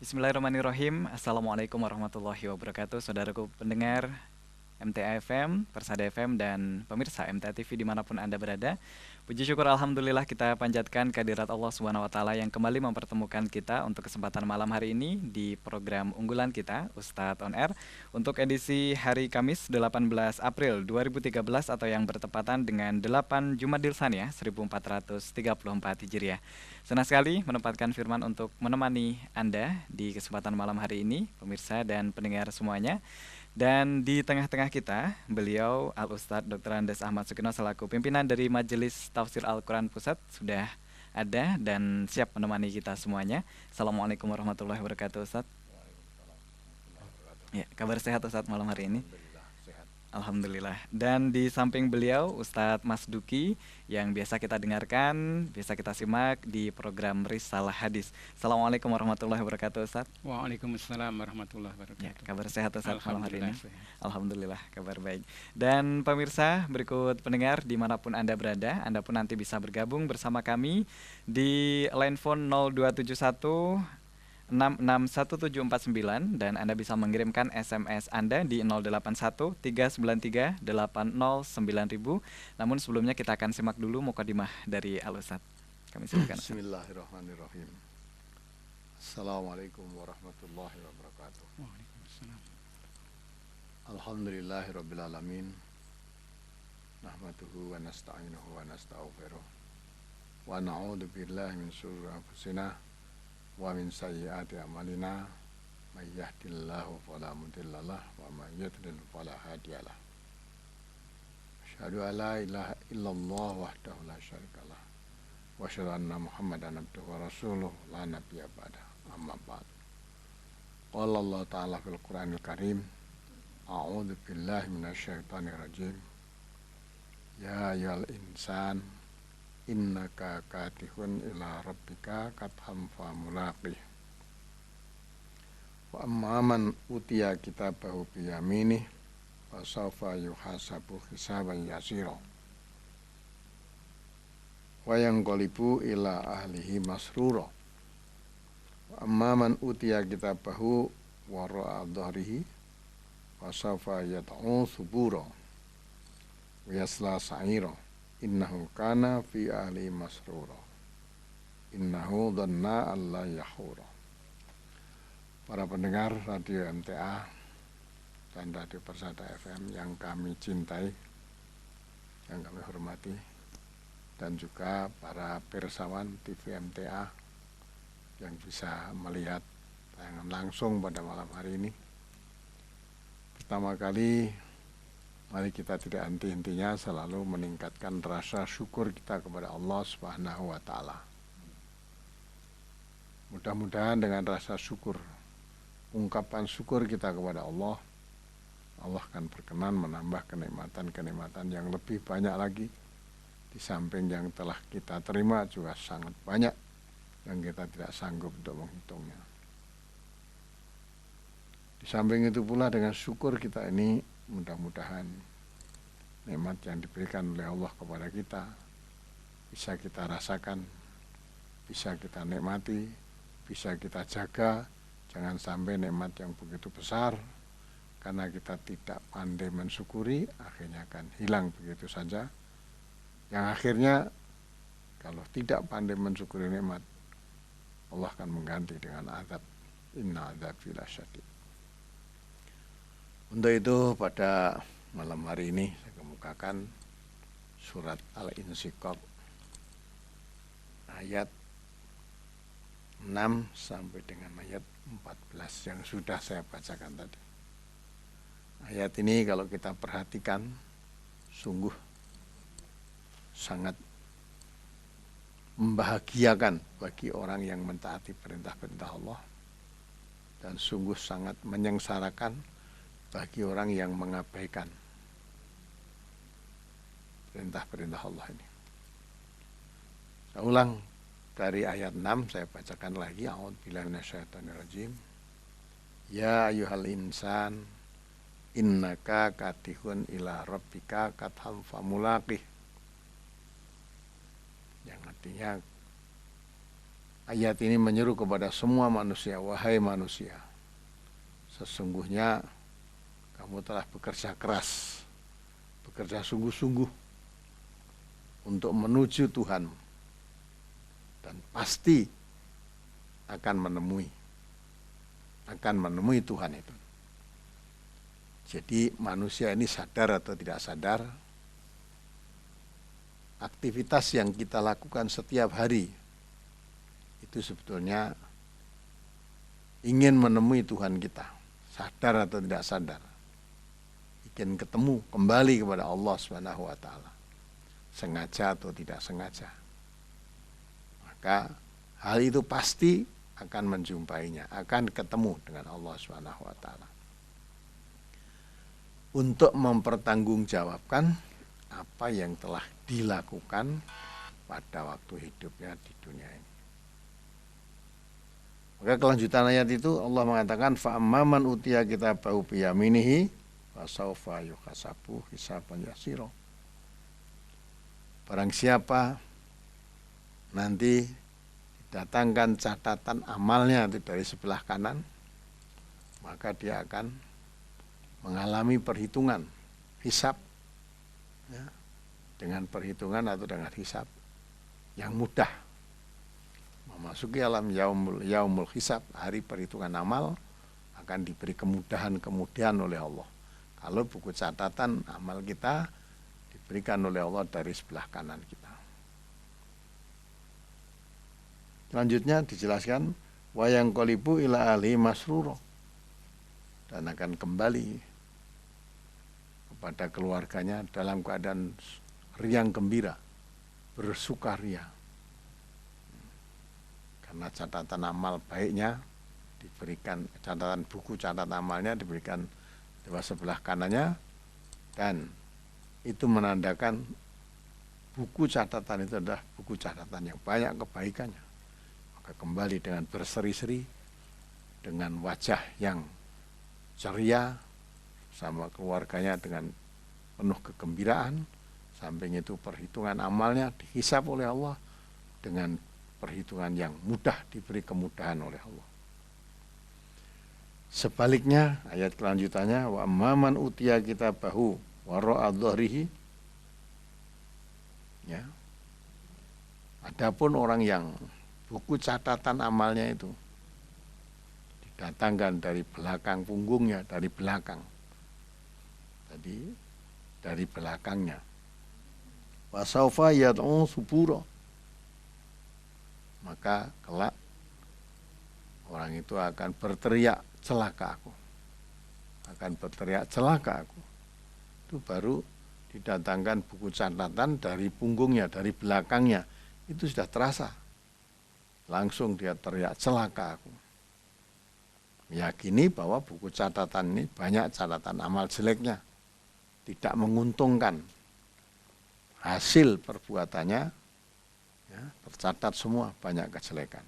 Bismillahirrahmanirrahim. Assalamualaikum warahmatullahi wabarakatuh. Saudaraku pendengar MTA FM, Persada FM, dan pemirsa MTA TV dimanapun Anda berada. Puji syukur Alhamdulillah kita panjatkan kehadirat Allah Subhanahu Wa Taala yang kembali mempertemukan kita untuk kesempatan malam hari ini di program unggulan kita, Ustadz On Air, untuk edisi hari Kamis 18 April 2013 atau yang bertepatan dengan 8 Jumadil Tsaniyah 1434 Hijriah. Senang sekali menempatkan firman untuk menemani Anda di kesempatan malam hari ini, pemirsa dan pendengar semuanya. Dan di tengah-tengah kita, beliau Al-Ustadz Dr. Andes Ahmad Sukino selaku pimpinan dari Majelis Tafsir Al-Quran Pusat sudah ada dan siap menemani kita semuanya. Assalamualaikum warahmatullahi wabarakatuh, Ustadz. Ya, kabar sehat Ustadz malam hari ini? Alhamdulillah sehat. Alhamdulillah. Dan di samping beliau Ustadz Mas Duki yang biasa kita dengarkan, biasa kita simak di program Risalah Hadis. Assalamualaikum warahmatullahi wabarakatuh, Ustadz. Waalaikumsalam warahmatullahi Ya, wabarakatuh. kabar sehat Ustadz malam hari ini? Alhamdulillah sehat. Alhamdulillah, kabar baik. Dan pemirsa, berikut pendengar dimanapun Anda berada, Anda pun nanti bisa bergabung bersama kami di line phone 0271 661749 dan Anda bisa mengirimkan SMS Anda di 081 393 809000. Namun sebelumnya kita akan simak dulu mukadimah dari Al-Ustadz. Kami silakan. Bismillahirrahmanirrahim. Assalamualaikum warahmatullahi wabarakatuh. Waalaikumsalam. Alhamdulillahirabbil alamin. Nahmaduhu wa nasta'inuhu wa nastaghfiruh. Wa na'udzu billahi min syururi anfusina wa min sayyiati a'malina. May yahdihillahu fala mudhillalah wa may yudlil fala hadiyalah. Asyhadu an la ilaha illallah wahdahu la syarikalah. Wa asyhadu anna Muhammadan abduhu wa rasuluh la nabiyya ba'da. Amma ba'd. Qala Allah ta'ala fil Qur'anil Karim. A'udzu billahi minasyaitonir rajim. Ya ayyuhal insan innaka katihun ila rabbika katham famulaqih. Wa amma man utiya kitabahu biyaminih fa sawfa yuhasabu hisaban yasira. Wa yanqalibu ila ahlihi masrura. Wa amma man utiya kitabahu wara'a dhahrihi fa sawfa yad'u subura wa yasla sa'ira. Innahu kana fi ahli masrura. Innahu dhanna alla yahura. Para pendengar Radio MTA dan Radio Persada FM yang kami cintai, yang kami hormati, dan juga para pirsawan TV MTA yang bisa melihat tayangan langsung pada malam hari ini. Pertama kali, mari kita tidak henti-hentinya selalu meningkatkan rasa syukur kita kepada Allah Subhanahu wa Ta'ala. Mudah-mudahan dengan rasa syukur, ungkapan syukur kita kepada Allah, Allah akan berkenan menambah kenikmatan-kenikmatan yang lebih banyak lagi. Di samping yang telah kita terima juga sangat banyak yang kita tidak sanggup untuk menghitungnya. Di samping itu pula dengan syukur kita ini, mudah-mudahan nikmat yang diberikan oleh Allah kepada kita bisa kita rasakan, bisa kita nikmati, bisa kita jaga. Jangan sampai nikmat yang begitu besar karena kita tidak pandai mensyukuri akhirnya akan hilang begitu saja. Yang akhirnya kalau tidak pandai mensyukuri nikmat, Allah akan mengganti dengan azab. Inna adzabi lasyadid. Untuk itu pada malam hari ini saya kemukakan surat Al-Insyiqaq ayat 6 sampai dengan ayat 14 yang sudah saya bacakan tadi. Ayat ini kalau kita perhatikan sungguh sangat membahagiakan bagi orang yang mentaati perintah-perintah Allah dan sungguh sangat menyengsarakan bagi orang yang mengabaikan perintah-perintah Allah ini. Saya ulang dari ayat 6 saya bacakan lagi. A'udzubillahi minasyaitonirrajim. Ya ayyuhal insan innaka katihun ila rabbika katham famulaqih. Yang artinya ayat ini menyeru kepada semua manusia, wahai manusia, sesungguhnya kamu telah bekerja keras, bekerja sungguh-sungguh untuk menuju Tuhan, dan pasti akan menemui Tuhan itu. Jadi manusia ini sadar atau tidak sadar, aktivitas yang kita lakukan setiap hari itu sebetulnya ingin menemui Tuhan kita, sadar atau tidak sadar, ingin ketemu kembali kepada Allah Subhanahu wa taala, sengaja atau tidak sengaja. Maka hal itu pasti akan menjumpainya, akan ketemu dengan Allah Subhanahu wa taala. Untuk mempertanggungjawabkan apa yang telah dilakukan pada waktu hidupnya di dunia ini. Maka kelanjutan ayat itu Allah mengatakan fa'amman utiya kitabahu biyaminihi fasaufa yuhasabu hisaban yasira. Barang siapa nanti didatangkan catatan amalnya itu dari sebelah kanan, maka dia akan mengalami perhitungan, hisab, ya, dengan perhitungan atau dengan hisab yang mudah. Memasuki alam yaumul hisab, hari perhitungan amal, akan diberi kemudahan oleh Allah. Kalau buku catatan amal kita diberikan oleh Allah dari sebelah kanan kita. Selanjutnya dijelaskan wayang qalibu ila ahli masruro, dan akan kembali kepada keluarganya dalam keadaan riang gembira, bersukaria. Karena catatan amal baiknya diberikan, catatan buku catatan amalnya diberikan di sebelah kanannya, dan itu menandakan buku catatan itu adalah buku catatan yang banyak kebaikannya. Maka kembali dengan berseri-seri, dengan wajah yang ceria, sama keluarganya dengan penuh kegembiraan. Samping itu perhitungan amalnya dihisab oleh Allah dengan perhitungan yang mudah, diberi kemudahan oleh Allah. Sebaliknya ayat kelanjutannya wa amman utiya kitabahu wara'a dhahrihi, ya. Adapun orang yang buku catatan amalnya itu didatangkan dari belakang punggungnya, dari belakang. Tadi dari belakangnya. Wasaufa yad'u subura. Maka kelak orang itu akan berteriak celaka aku. Akan berteriak celaka aku. Itu baru didatangkan buku catatan dari punggungnya, dari belakangnya. Itu sudah terasa. Langsung dia teriak celaka aku. Meyakini bahwa buku catatan ini banyak catatan amal jeleknya, tidak menguntungkan, hasil perbuatannya ya, tercatat semua banyak kejelekan.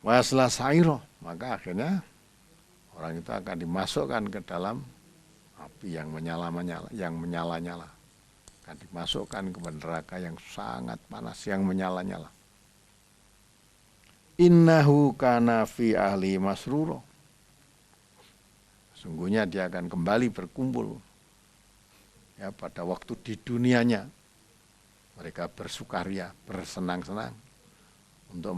Wasla sairo, maka akhirnya orang itu akan dimasukkan ke dalam api yang menyala-nyala, akan dimasukkan ke neraka yang sangat panas, yang menyala-nyala. Innahu kana fi ahli masruro. Sungguhnya dia akan kembali berkumpul ya pada waktu di dunianya. Mereka bersukaria, bersenang-senang untuk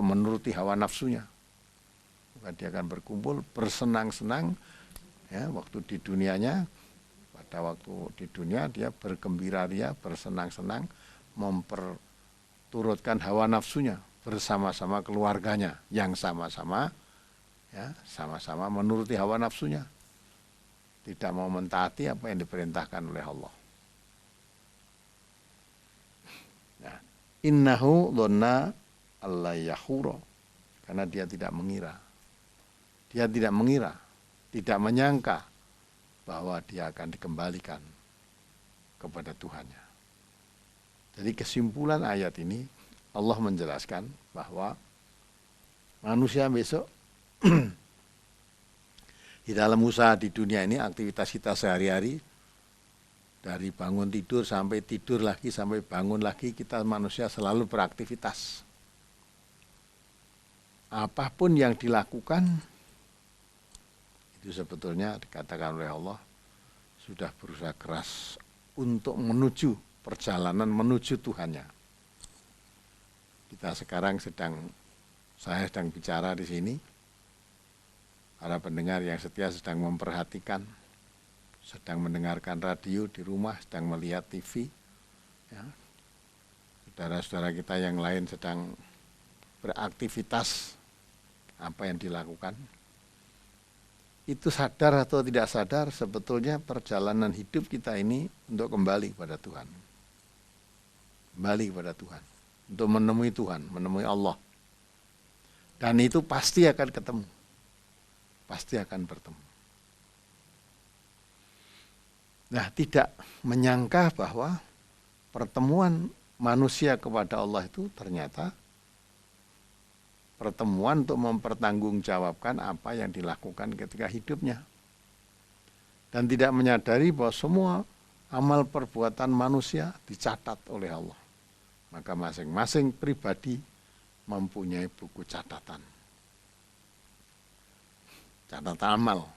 menuruti hawa nafsunya. Maka dia akan berkumpul bersenang-senang ya waktu di dunianya. Pada waktu di dunia dia bergembira ria, bersenang-senang, memperturutkan hawa nafsunya bersama-sama keluarganya yang sama-sama menuruti hawa nafsunya, tidak mau mentaati apa yang diperintahkan oleh Allah. Nah, innahu dhanna alla yahura, karena dia tidak mengira, tidak menyangka bahwa dia akan dikembalikan kepada Tuhannya. Jadi kesimpulan ayat ini Allah menjelaskan bahwa manusia besok di dalam usaha di dunia ini, aktivitas kita sehari-hari Dari bangun tidur sampai tidur lagi, sampai bangun lagi, kita manusia selalu beraktivitas. Apapun yang dilakukan, itu sebetulnya dikatakan oleh Allah, sudah berusaha keras untuk menuju perjalanan menuju Tuhannya. Kita sekarang saya sedang bicara di sini, para pendengar yang setia sedang memperhatikan, sedang mendengarkan radio di rumah, sedang melihat TV. Ya. Saudara-saudara kita yang lain sedang beraktivitas, apa yang dilakukan. Itu sadar atau tidak sadar, sebetulnya perjalanan hidup kita ini untuk kembali kepada Tuhan. Kembali kepada Tuhan. Untuk menemui Tuhan, menemui Allah. Dan itu pasti akan ketemu. Pasti akan bertemu. Nah, tidak menyangka bahwa pertemuan manusia kepada Allah itu ternyata pertemuan untuk mempertanggungjawabkan apa yang dilakukan ketika hidupnya. Dan tidak menyadari bahwa semua amal perbuatan manusia dicatat oleh Allah. Maka masing-masing pribadi mempunyai buku catatan. Catatan amal.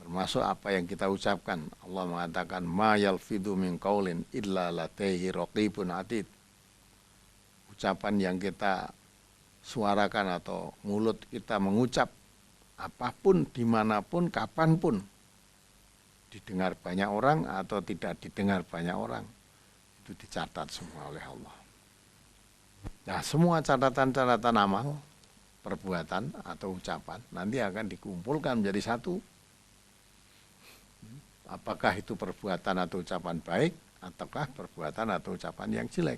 Termasuk apa yang kita ucapkan. Allah mengatakan, ma yalfidhu min qaulin illa ladaihi raqibun atid. Ucapan yang kita suarakan atau mulut kita mengucap, apapun, dimanapun, kapanpun, didengar banyak orang atau tidak didengar banyak orang, itu dicatat semua oleh Allah. Nah, semua catatan-catatan amal, perbuatan atau ucapan nanti akan dikumpulkan menjadi satu. Apakah itu perbuatan atau ucapan baik, ataukah perbuatan atau ucapan yang jelek.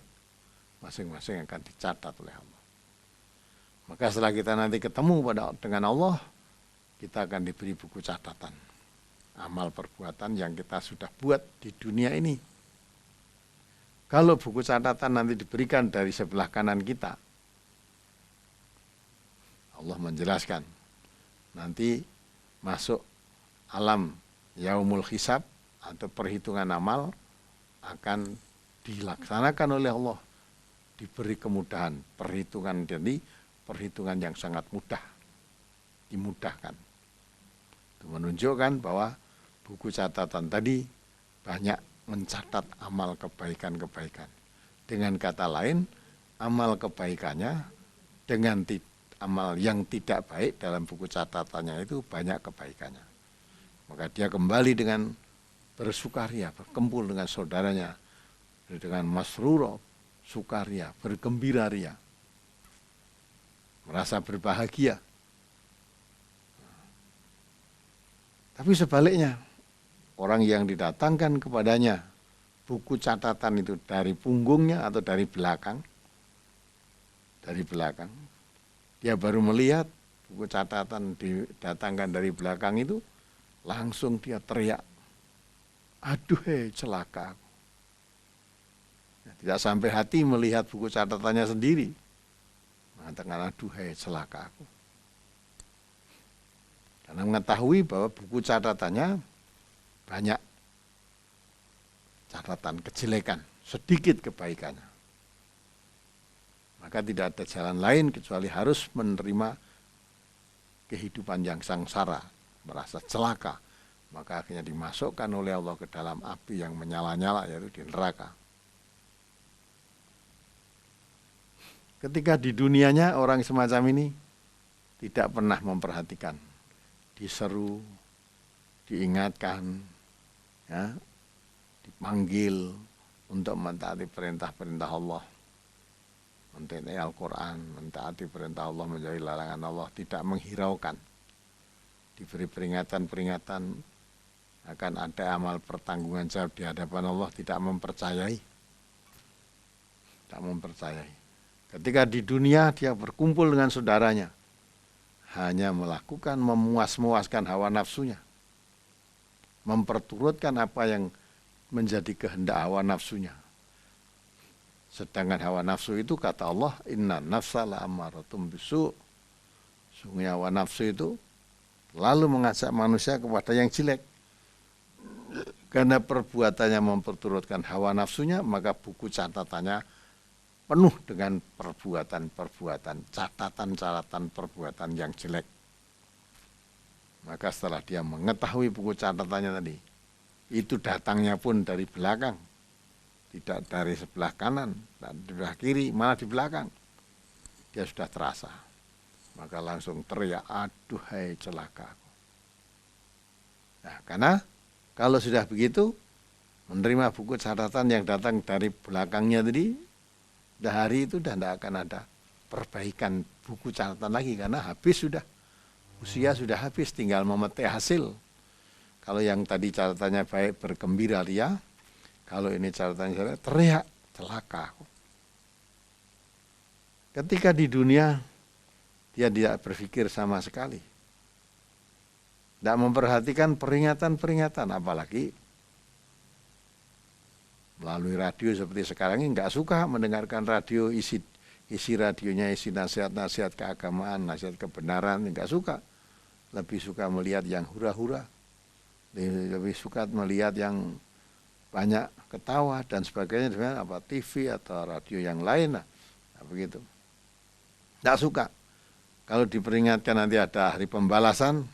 Masing-masing akan dicatat oleh Allah. Maka setelah kita nanti ketemu dengan Allah, kita akan diberi buku catatan. Amal perbuatan yang kita sudah buat di dunia ini. Kalau buku catatan nanti diberikan dari sebelah kanan kita, Allah menjelaskan, nanti masuk alam yaumul hisab atau perhitungan amal akan dilaksanakan oleh Allah, diberi kemudahan, perhitungan jadi perhitungan yang sangat mudah, dimudahkan. Itu menunjukkan bahwa buku catatan tadi banyak mencatat amal kebaikan-kebaikan. Dengan kata lain, amal kebaikannya dengan amal yang tidak baik dalam buku catatannya itu banyak kebaikannya. Maka dia kembali dengan bersukaria, berkumpul dengan saudaranya, dengan masruro, sukaria, bergembira ria, merasa berbahagia. Tapi sebaliknya, orang yang didatangkan kepadanya buku catatan itu dari punggungnya atau dari belakang, dia baru melihat buku catatan didatangkan dari belakang itu, langsung dia teriak, aduh celaka aku. Tidak sampai hati melihat buku catatannya sendiri, mengatakan aduh celaka aku. Karena mengetahui bahwa buku catatannya banyak catatan kejelekan, sedikit kebaikannya. Maka tidak ada jalan lain kecuali harus menerima kehidupan yang sangsara, merasa celaka, maka akhirnya dimasukkan oleh Allah ke dalam api yang menyala-nyala, yaitu di neraka. Ketika di dunianya orang semacam ini tidak pernah memperhatikan, diseru, diingatkan, ya, dipanggil untuk mentaati perintah-perintah Allah, mentaati Al-Quran, mentaati perintah Allah, menjauhi larangan Allah, tidak menghiraukan. Diberi peringatan-peringatan akan ada amal pertanggungan jawab di hadapan Allah, tidak mempercayai. Ketika di dunia dia berkumpul dengan saudaranya, hanya melakukan memuas-muaskan hawa nafsunya, memperturutkan apa yang menjadi kehendak hawa nafsunya. Sedangkan hawa nafsu itu kata Allah, inna nafsa la'amaratum bisu. Sungguh hawa nafsu itu lalu mengajak manusia kepada yang jelek. Karena perbuatannya memperturutkan hawa nafsunya, maka buku catatannya penuh dengan perbuatan-perbuatan, catatan-catatan perbuatan yang jelek. Maka setelah dia mengetahui buku catatannya tadi, itu datangnya pun dari belakang, tidak dari sebelah kanan, dan di sebelah kiri, malah di belakang. Dia sudah terasa. Maka langsung teriak, aduhai celaka. Nah, karena kalau sudah begitu, menerima buku catatan yang datang dari belakangnya tadi, hari itu sudah tidak akan ada perbaikan buku catatan lagi, karena habis sudah. Usia sudah habis, tinggal memetik hasil. Kalau yang tadi catatannya baik, bergembira ria. Kalau ini catatannya jelek, teriak, celaka. Ketika di dunia, dia tidak berpikir sama sekali. Tidak memperhatikan peringatan-peringatan, apalagi melalui radio seperti sekarang ini nggak suka mendengarkan radio, isi radionya isi nasihat-nasihat keagamaan, nasihat kebenaran, nggak suka. Lebih suka melihat yang hura-hura, lebih suka melihat yang banyak ketawa dan sebagainya, apa TV atau radio yang lain lah, begitu. Nggak suka. Kalau diperingatkan nanti ada hari pembalasan,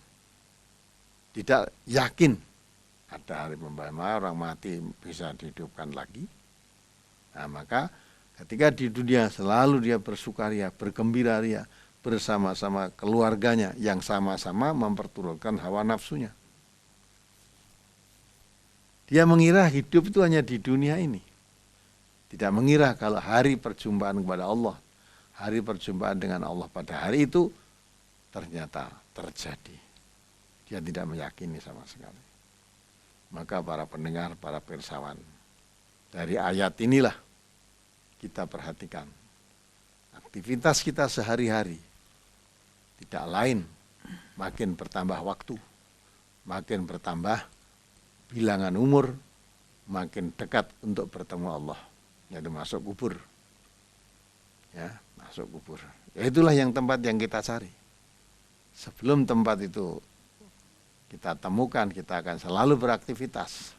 tidak yakin ada hari pembalasan, orang mati bisa dihidupkan lagi. Nah, maka ketika di dunia selalu dia bersukaria, bergembira ria bersama-sama keluarganya yang sama-sama memperturutkan hawa nafsunya. Dia mengira hidup itu hanya di dunia ini. Tidak mengira kalau hari perjumpaan kepada Allah, hari perjumpaan dengan Allah pada hari itu ternyata terjadi. Dia tidak meyakini sama sekali. Maka para pendengar, para pirsawan, dari ayat inilah kita perhatikan aktivitas kita sehari-hari tidak lain makin bertambah waktu, makin bertambah bilangan umur, makin dekat untuk bertemu Allah, yaitu masuk kubur. Ya, masuk kubur. Ya, itulah yang tempat yang kita cari. Sebelum tempat itu kita temukan, kita akan selalu beraktivitas.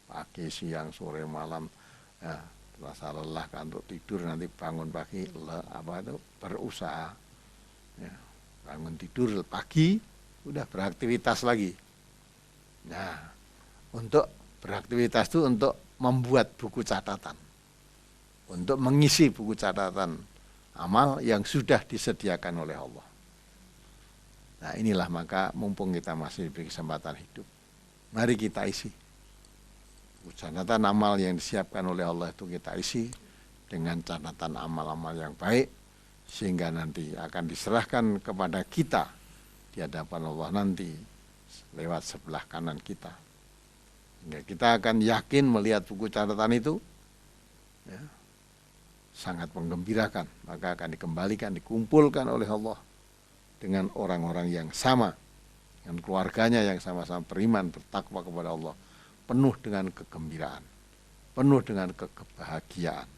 Pagi, siang, sore, malam. Ya, rasa lelah untuk tidur, nanti bangun pagi berusaha. Ya, bangun tidur pagi, udah beraktivitas lagi. Nah, untuk beraktivitas itu untuk membuat buku catatan. Untuk mengisi buku catatan amal yang sudah disediakan oleh Allah. Nah, inilah maka mumpung kita masih diberi kesempatan hidup, mari kita isi. Catatan amal yang disiapkan oleh Allah itu kita isi dengan catatan amal-amal yang baik, sehingga nanti akan diserahkan kepada kita di hadapan Allah nanti lewat sebelah kanan kita. Sehingga kita akan yakin melihat buku catatan itu, ya, sangat menggembirakan, maka akan dikembalikan, dikumpulkan oleh Allah dengan orang-orang yang sama, dengan keluarganya yang sama-sama beriman, bertakwa kepada Allah, penuh dengan kegembiraan, penuh dengan kebahagiaan.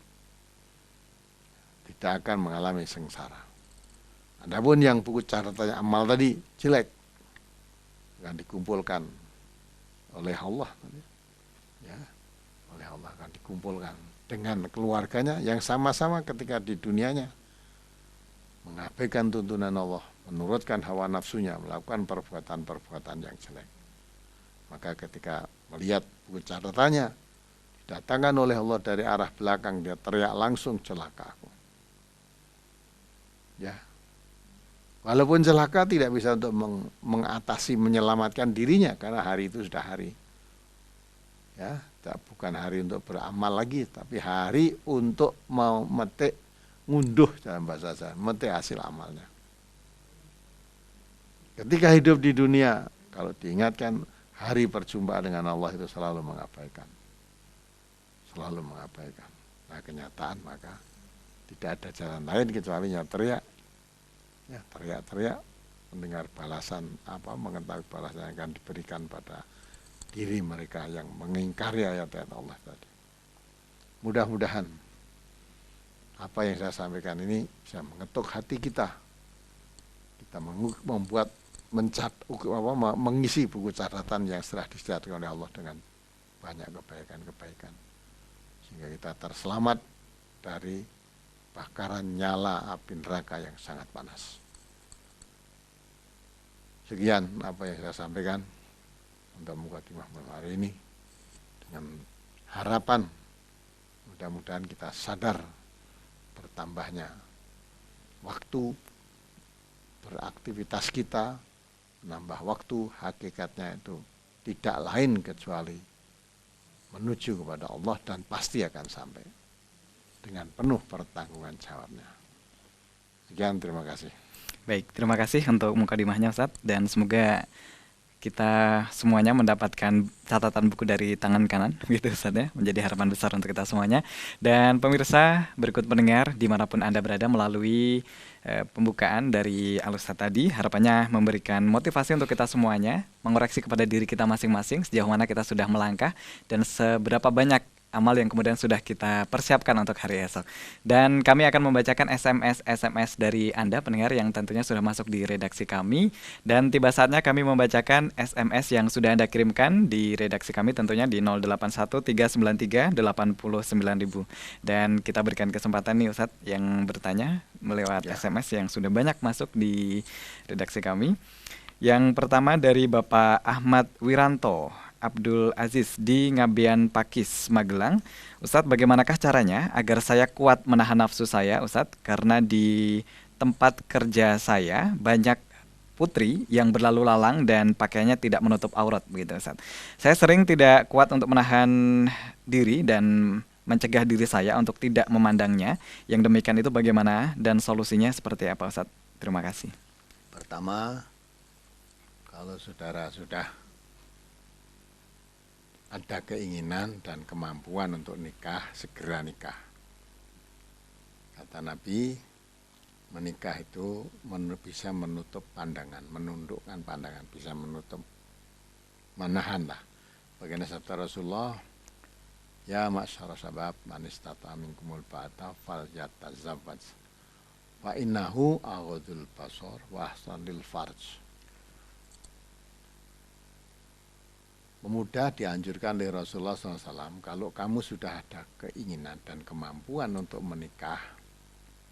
Tidak akan mengalami sengsara. Adapun yang buku catatannya amal tadi jelek, akan dikumpulkan oleh Allah, ya, oleh Allah akan dikumpulkan dengan keluarganya yang sama-sama ketika di dunianya mengabaikan tuntunan Allah, menurutkan hawa nafsunya, melakukan perbuatan-perbuatan yang jelek. Maka ketika melihat buku catatannya didatangkan oleh Allah dari arah belakang, dia teriak langsung, celaka aku. Ya, walaupun celaka tidak bisa untuk mengatasi, menyelamatkan dirinya, karena hari itu sudah hari. Ya, bukan hari untuk beramal lagi, tapi hari untuk memetik, ngunduh dalam bahasa saya, memetik hasil amalnya. Ketika hidup di dunia, kalau diingatkan hari perjumpaan dengan Allah itu selalu mengabaikan. Selalu mengabaikan. Nah, kenyataan maka tidak ada jalan lain kecuali teriak. Ya, teriak-teriak mendengar balasan mengetahui balasan yang akan diberikan pada diri mereka yang mengingkari ayat-ayat Allah tadi. Mudah-mudahan apa yang saya sampaikan ini bisa mengetuk hati kita. Kita membuat mengisi buku catatan yang setelah disediakan oleh Allah dengan banyak kebaikan-kebaikan. Sehingga kita terselamat dari bakaran nyala api neraka yang sangat panas. Sekian apa yang saya sampaikan untuk mukadimah malam hari ini, dengan harapan mudah-mudahan kita sadar bertambahnya waktu beraktivitas kita, menambah waktu, hakikatnya itu tidak lain kecuali menuju kepada Allah dan pasti akan sampai dengan penuh pertanggungan jawabnya. Sekian, terima kasih. Baik, terima kasih untuk mukadimahnya Ustadz, dan semoga kita semuanya mendapatkan catatan buku dari tangan kanan gitu Ustadz ya, menjadi harapan besar untuk kita semuanya. Dan pemirsa, berikut pendengar dimanapun Anda berada, melalui pembukaan dari Al-Ustadz tadi, harapannya memberikan motivasi untuk kita semuanya, mengoreksi kepada diri kita masing-masing sejauh mana kita sudah melangkah dan seberapa banyak amal yang kemudian sudah kita persiapkan untuk hari esok. Dan kami akan membacakan SMS dari Anda pendengar yang tentunya sudah masuk di redaksi kami. Dan tiba saatnya kami membacakan SMS yang sudah Anda kirimkan di redaksi kami, tentunya di 081393 89000. Dan kita berikan kesempatan nih Ustadz yang bertanya melewat SMS yang sudah banyak masuk di redaksi kami. Yang pertama dari Bapak Ahmad Wiranto Abdul Aziz di Ngabean Pakis, Magelang. Ustadz, bagaimanakah caranya agar saya kuat menahan nafsu saya, Ustadz? Karena di tempat kerja saya banyak putri yang berlalu lalang dan pakaiannya tidak menutup aurat, begitu Ustadz. Saya sering tidak kuat untuk menahan diri dan mencegah diri saya untuk tidak memandangnya. Yang demikian itu bagaimana dan solusinya seperti apa, Ustadz? Terima kasih. Pertama, kalau saudara sudah ada keinginan dan kemampuan untuk nikah, segera nikah. Kata Nabi, menikah itu bisa menutup pandangan, menundukkan pandangan, bisa menutup, menahan lah. Bagaimana sabda Rasulullah, ya ma'syara sabab man istata minkumul ba'ata fal yatazawwaj wa innahu aghadul basar wa ahsanul farj. Pemuda dianjurkan oleh Rasulullah SAW, kalau kamu sudah ada keinginan dan kemampuan untuk menikah,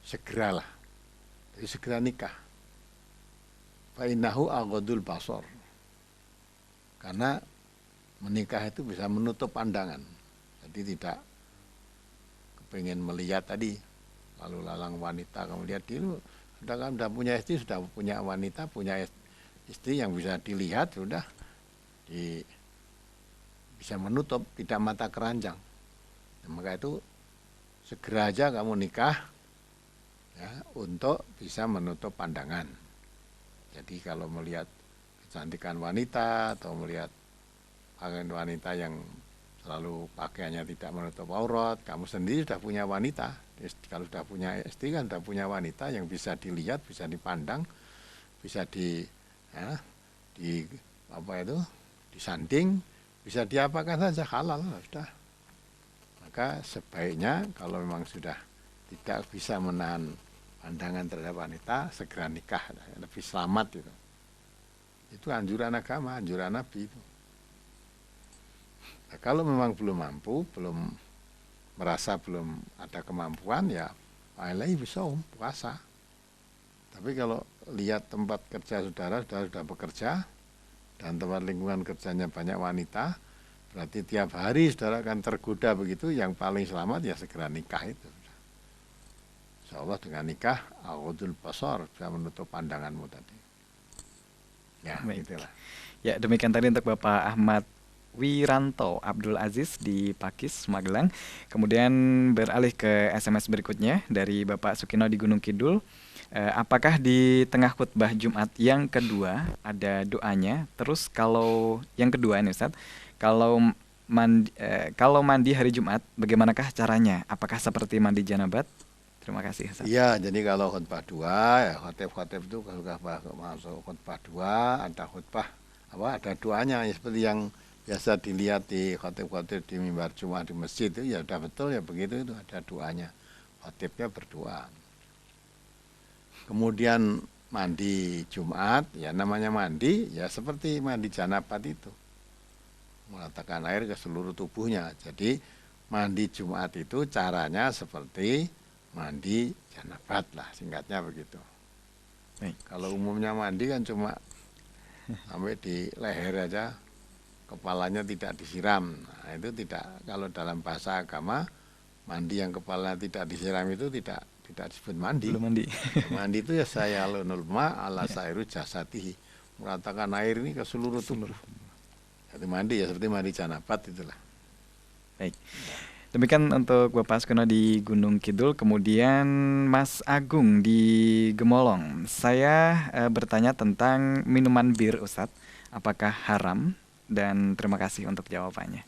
segeralah. Jadi segera nikah. Fa innahu aghadul basar. Karena menikah itu bisa menutup pandangan. Jadi tidak kepingin melihat tadi, lalu lalang wanita, kamu lihat dulu, sudah punya istri, sudah punya wanita, punya istri yang bisa dilihat, sudah bisa menutup, tidak mata keranjang. Nah, maka itu segera aja kamu nikah ya, untuk bisa menutup pandangan. Jadi kalau melihat kecantikan wanita atau melihat pakaian wanita yang selalu pakaiannya tidak menutup aurat, kamu sendiri sudah punya wanita. Kalau sudah punya istri kan sudah punya wanita yang bisa dilihat, bisa dipandang, bisa disanding, bisa diapakan saja, halal sudah. Maka sebaiknya kalau memang sudah tidak bisa menahan pandangan terhadap wanita, segera nikah, lebih selamat itu. Itu anjuran agama, anjuran Nabi itu. Nah, kalau memang belum mampu, merasa belum ada kemampuan, ya alaihi bisawm, puasa. Tapi kalau lihat tempat kerja saudara sudah bekerja, dan tempat lingkungan kerjanya banyak wanita, berarti tiap hari saudara akan tergoda begitu, yang paling selamat ya segera nikah itu. Insya Allah dengan nikah, aghadul basar, bisa menutup pandanganmu tadi. Ya, itulah. Ya, demikian tadi untuk Bapak Ahmad Wiranto Abdul Aziz di Pakis, Magelang. Kemudian beralih ke SMS berikutnya dari Bapak Sukino di Gunung Kidul. Apakah di tengah khutbah Jumat yang kedua ada doanya? Terus kalau yang kedua ini Ustaz, kalau mandi hari Jumat bagaimanakah caranya? Apakah seperti mandi janabat? Terima kasih Ustaz. Iya, jadi kalau khutbah dua, ya khotib itu kalau masuk khutbah dua, ada khutbah ada doanya ya, seperti yang biasa dilihat di khotib-khotib di mimbar Jumat di masjid itu, ya udah betul ya begitu, itu ada doanya. Khotibnya berdoa. Kemudian mandi Jumat, ya namanya mandi, ya seperti mandi janabat itu. meratakan air ke seluruh tubuhnya. Jadi mandi Jumat itu caranya seperti mandi janabat lah, singkatnya begitu. Baik. Kalau umumnya mandi kan cuma sampai di leher aja, kepalanya tidak disiram. Nah, itu tidak, kalau dalam bahasa agama mandi yang kepala tidak disiram itu tidak disebut mandi. Belum mandi. Mandi itu ya saya lunul ma ala sairu jasatihi, meratakan air ini ke seluruh tubuh. Itu mandi ya seperti mandi janabat itulah. Baik. Demikian untuk Bapak Askuno di Gunung Kidul, kemudian Mas Agung di Gemolong. Saya bertanya tentang minuman bir, Ustadz. Apakah haram? Dan terima kasih untuk jawabannya.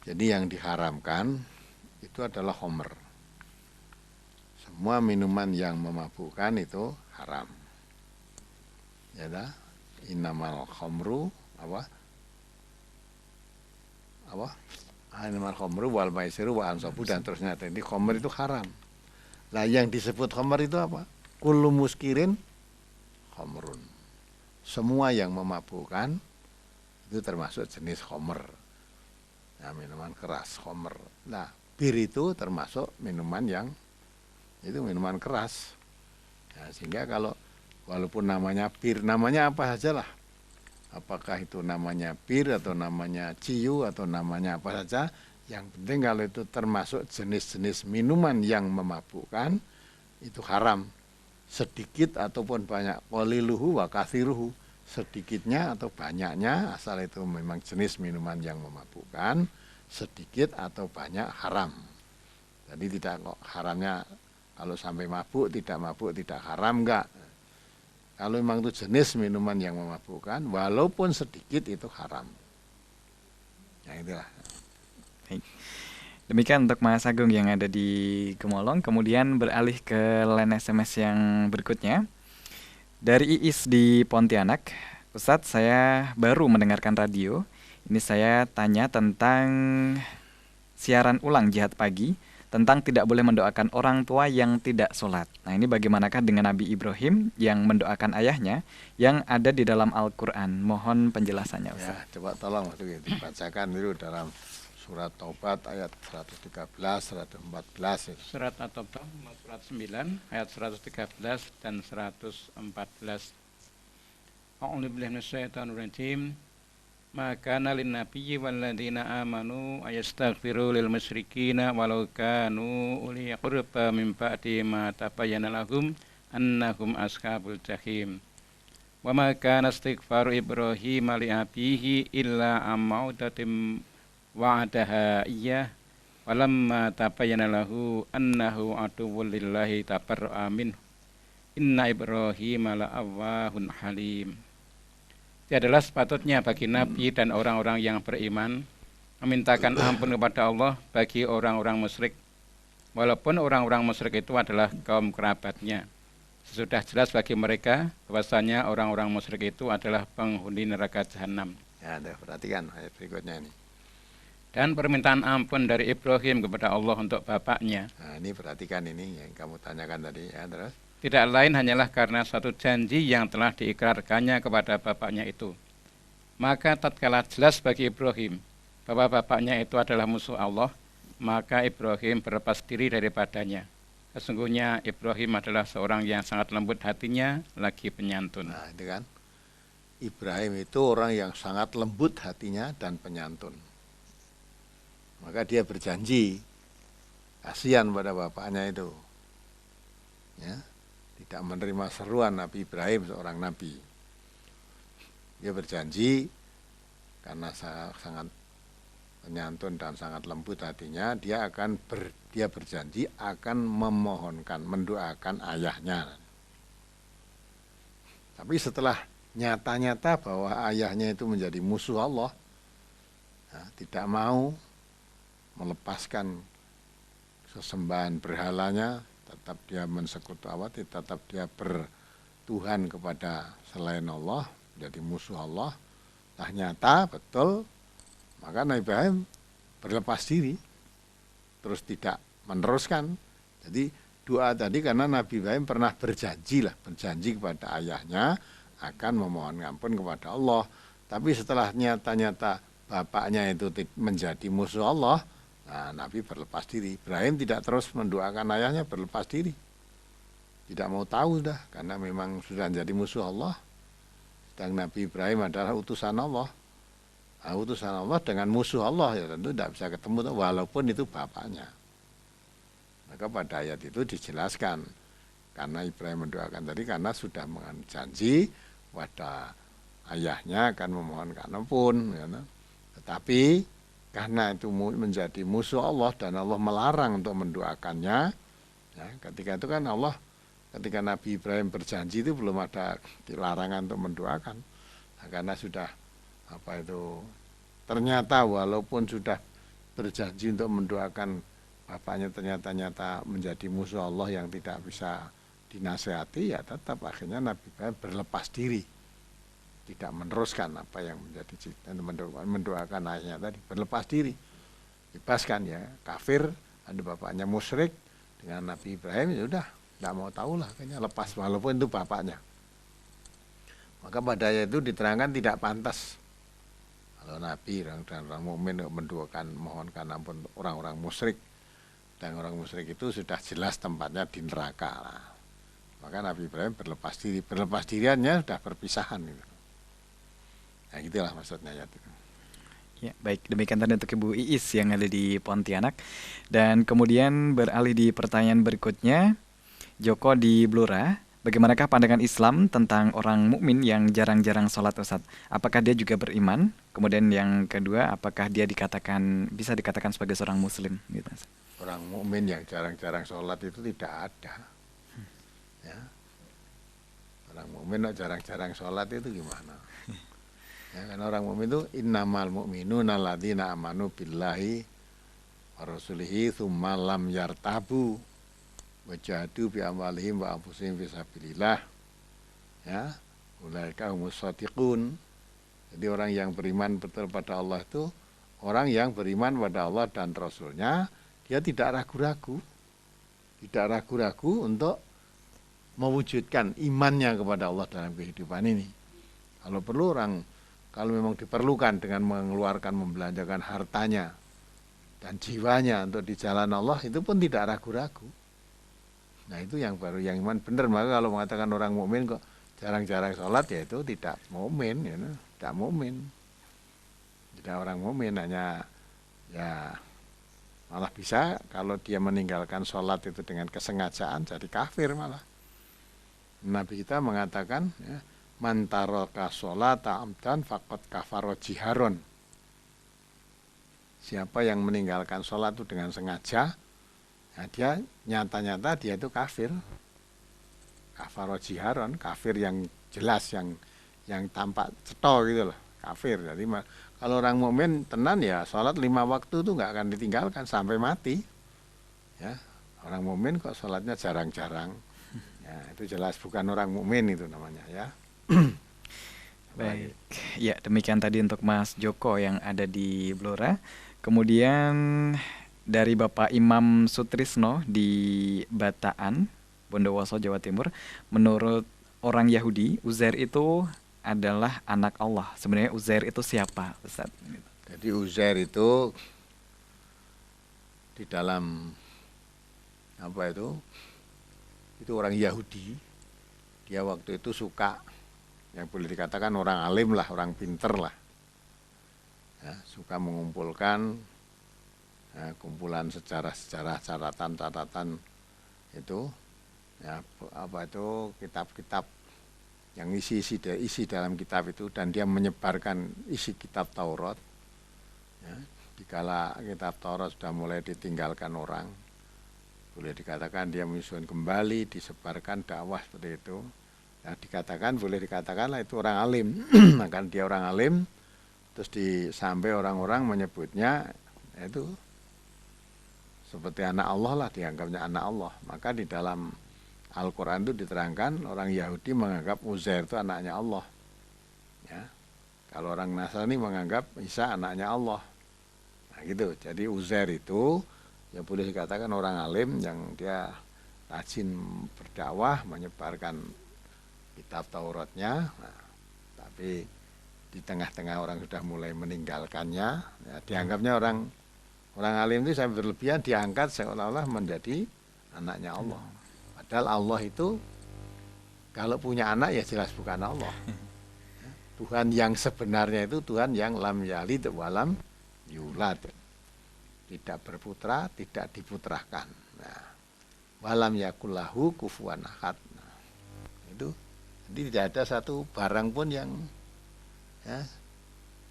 Jadi yang diharamkan itu adalah khamr. Semua minuman yang memabukkan itu haram. Ya dah, innamal khamru apa? Innamal khamru wal maisiru wa ansabu dan terusnya. Jadi khamr itu haram. Lah yang disebut khamr itu apa? Kullu muskirin khamrun. Semua yang memabukkan itu termasuk jenis khamr. Nah, minuman keras, khamr. Nah, bir itu termasuk minuman yang itu minuman keras. Nah, sehingga kalau walaupun namanya bir, namanya apa saja lah. Apakah itu namanya bir atau namanya ciu atau namanya apa saja, yang penting kalau itu termasuk jenis-jenis minuman yang memabukkan itu haram. Sedikit ataupun banyak, qaliluhu wa katsiruhu, sedikitnya atau banyaknya, asal itu memang jenis minuman yang memabukkan, sedikit atau banyak haram. Jadi tidak kok haramnya kalau sampai mabuk tidak haram, enggak. Kalau memang itu jenis minuman yang memabukkan, walaupun sedikit itu haram. Ya itulah. Baik. Demikian untuk Mas Agung yang ada di Gemolong. Kemudian beralih ke line SMS yang berikutnya. Dari Iis di Pontianak. Ustadz, saya baru mendengarkan radio. Ini saya tanya tentang siaran ulang jihad pagi, tentang tidak boleh mendoakan orang tua yang tidak sholat. Nah, ini bagaimanakah dengan Nabi Ibrahim yang mendoakan ayahnya yang ada di dalam Al-Quran? Mohon penjelasannya, Ustaz. Ya, coba tolong dibacakan dulu dalam surat Taubat ayat 113, 114. Surat At-Taubah surat 9 ayat 113 dan 114. A'udzu billahi minasyaitonir rajim. Maka nalin nabiyyi walladzina amanu ayastaghfiru lil musyrikina walau kanu uli qurba min ba'di ma tabayyana lahum annahum ashabul jahim. Wa ma kana istighfaru Ibrahim li abihi illa amaudatim wa'adaha iyyah walamma tabayyana lahu annahu aduwwul lillahi tabarra'a minhu inna Ibrahim la'awwahun halim. Adalah sepatutnya bagi Nabi dan orang-orang yang beriman memintakan ampun kepada Allah bagi orang-orang musyrik, walaupun orang-orang musyrik itu adalah kaum kerabatnya. Sudah jelas bagi mereka bahwasanya orang-orang musyrik itu adalah penghuni neraka jahanam. Ya, perhatikan ayat berikutnya ini. Dan permintaan ampun dari Ibrahim kepada Allah untuk bapaknya. Nah, ini perhatikan ini yang kamu tanyakan tadi, ya terus. Tidak lain hanyalah karena suatu janji yang telah diikrarkannya kepada bapaknya itu. Maka tatkala jelas bagi Ibrahim bahwa bapaknya itu adalah musuh Allah, maka Ibrahim berlepas diri daripadanya. Sesungguhnya Ibrahim adalah seorang yang sangat lembut hatinya, lagi penyantun. Nah, itu kan. Ibrahim itu orang yang sangat lembut hatinya dan penyantun. Maka dia berjanji kasihan pada bapaknya itu. Ya. Tidak menerima seruan Nabi Ibrahim, seorang nabi. Dia berjanji karena sangat penyantun dan sangat lembut hatinya, dia berjanji akan memohonkan, mendoakan ayahnya. Tapi setelah nyata-nyata bahwa ayahnya itu menjadi musuh Allah, tidak mau melepaskan sesembahan berhalanya, tetap dia mensekutu Allah, tetap dia bertuhan kepada selain Allah, jadi musuh Allah. Nah, nyata betul, maka Nabi Ibrahim berlepas diri, terus tidak meneruskan. Jadi doa tadi karena Nabi Ibrahim pernah berjanji kepada ayahnya akan memohon ampun kepada Allah. Tapi setelah nyata-nyata bapaknya itu menjadi musuh Allah, nah Nabi berlepas diri. Ibrahim tidak terus mendoakan ayahnya, berlepas diri. Tidak mau tahu sudah, karena memang sudah menjadi musuh Allah. Dan Nabi Ibrahim adalah utusan Allah. Nah, utusan Allah dengan musuh Allah ya tentu tidak bisa ketemu walaupun itu bapaknya. Maka pada ayat itu dijelaskan karena Ibrahim mendoakan tadi karena sudah janji pada ayahnya akan memohonkan ampun ya. Tetapi karena itu menjadi musuh Allah dan Allah melarang untuk mendoakannya ya, ketika itu kan Allah ketika Nabi Ibrahim berjanji itu belum ada larangan untuk mendoakan nah, karena sudah ternyata walaupun sudah berjanji untuk mendoakan bapaknya ternyata menjadi musuh Allah yang tidak bisa dinasehati ya tetap akhirnya Nabi Ibrahim berlepas diri tidak meneruskan apa yang menjadi dan mendoakan ayahnya tadi berlepas diri bebaskan ya kafir ada bapaknya musyrik dengan Nabi Ibrahim ya udah tidak mau tahu lah akhirnya lepas walaupun itu bapaknya maka pada ayat itu diterangkan tidak pantas kalau Nabi dan orang mukmin mendoakan mohonkan ampun orang-orang musyrik dan orang musyrik itu sudah jelas tempatnya di neraka lah. Maka Nabi Ibrahim berlepas diriannya sudah perpisahan gitu. Nah gitulah maksudnya ya. Ya, baik demikian tadi untuk Ibu Iis yang ada di Pontianak dan kemudian beralih di pertanyaan berikutnya Joko di Blora. Bagaimanakah pandangan Islam tentang orang mukmin yang jarang-jarang sholat Ustadz? Apakah dia juga beriman? Kemudian yang kedua, apakah dia bisa dikatakan sebagai seorang muslim? Gitu. Orang mukmin yang jarang-jarang sholat itu tidak ada. Ya. Orang mukmin yang jarang-jarang sholat itu gimana? Ya, kan orang mukmin itu innamal mu'minuna alladzina amanu billahi wa rasulihi tsumma lam yartabu wajahadu bi amwalihim wa anfusihim fi sabilillah ya ulaika humus shadiqun. Jadi orang yang beriman betul pada Allah itu orang yang beriman pada Allah dan Rasulnya dia tidak ragu-ragu untuk mewujudkan imannya kepada Allah dalam kehidupan ini. Kalau memang diperlukan dengan mengeluarkan membelanjakan hartanya dan jiwanya untuk di jalan Allah itu pun tidak ragu-ragu. Nah itu yang baru yang iman benar. Maka kalau mengatakan orang mukmin kok jarang-jarang sholat ya itu tidak mukmin ya, tidak mukmin. Tidak orang mukmin hanya ya malah bisa kalau dia meninggalkan sholat itu dengan kesengajaan jadi kafir malah. Nabi kita mengatakan ya, man taraka sholata amdan faqad kafara jiharon. Siapa yang meninggalkan sholat itu dengan sengaja nah, dia nyata-nyata dia itu kafir. Kafaro jiharon, kafir yang jelas, yang tampak ceto gitu loh, kafir. Jadi kalau orang mukmin tenan ya sholat 5 waktu itu nggak akan ditinggalkan sampai mati. Ya, orang mukmin kok sholatnya jarang-jarang. Ya, itu jelas bukan orang mukmin itu namanya ya. Baik, ya demikian tadi untuk Mas Joko yang ada di Blora. Kemudian dari Bapak Imam Sutrisno di Bataan, Bondowoso, Jawa Timur, menurut orang Yahudi, Uzair itu adalah anak Allah. Sebenarnya Uzair itu siapa, Ustaz? Jadi Uzair itu di dalam itu orang Yahudi. Dia waktu itu suka, yang boleh dikatakan orang alim lah, orang pinter lah. Ya, suka mengumpulkan kumpulan sejarah-sejarah, catatan-catatan itu ya kitab-kitab yang isi dalam kitab itu dan dia menyebarkan isi kitab Taurat ya, dikala kitab Taurat sudah mulai ditinggalkan orang boleh dikatakan dia menyusun kembali disebarkan dakwah seperti itu ya, boleh dikatakan lah itu orang alim maka dia orang alim terus sampai orang-orang menyebutnya itu seperti anak Allah lah, dianggapnya anak Allah. Maka di dalam Al-Quran itu diterangkan orang Yahudi menganggap Uzair itu anaknya Allah. Ya. Kalau orang Nasrani menganggap Isa anaknya Allah. Nah gitu, jadi Uzair itu ya boleh dikatakan orang alim yang dia rajin berdakwah, menyebarkan kitab Tauratnya. Nah, tapi di tengah-tengah orang sudah mulai meninggalkannya, ya, dianggapnya orang alim itu sampai berlebihan diangkat seolah-olah menjadi anaknya Allah. Padahal Allah itu kalau punya anak ya jelas bukan Allah. Tuhan yang sebenarnya itu Tuhan yang lam yalid walam yulad. Tidak berputra, tidak diputrahkan. Nah, walam yakullahu kufuwan ahad. Nah, itu jadi tidak ada satu barang pun yang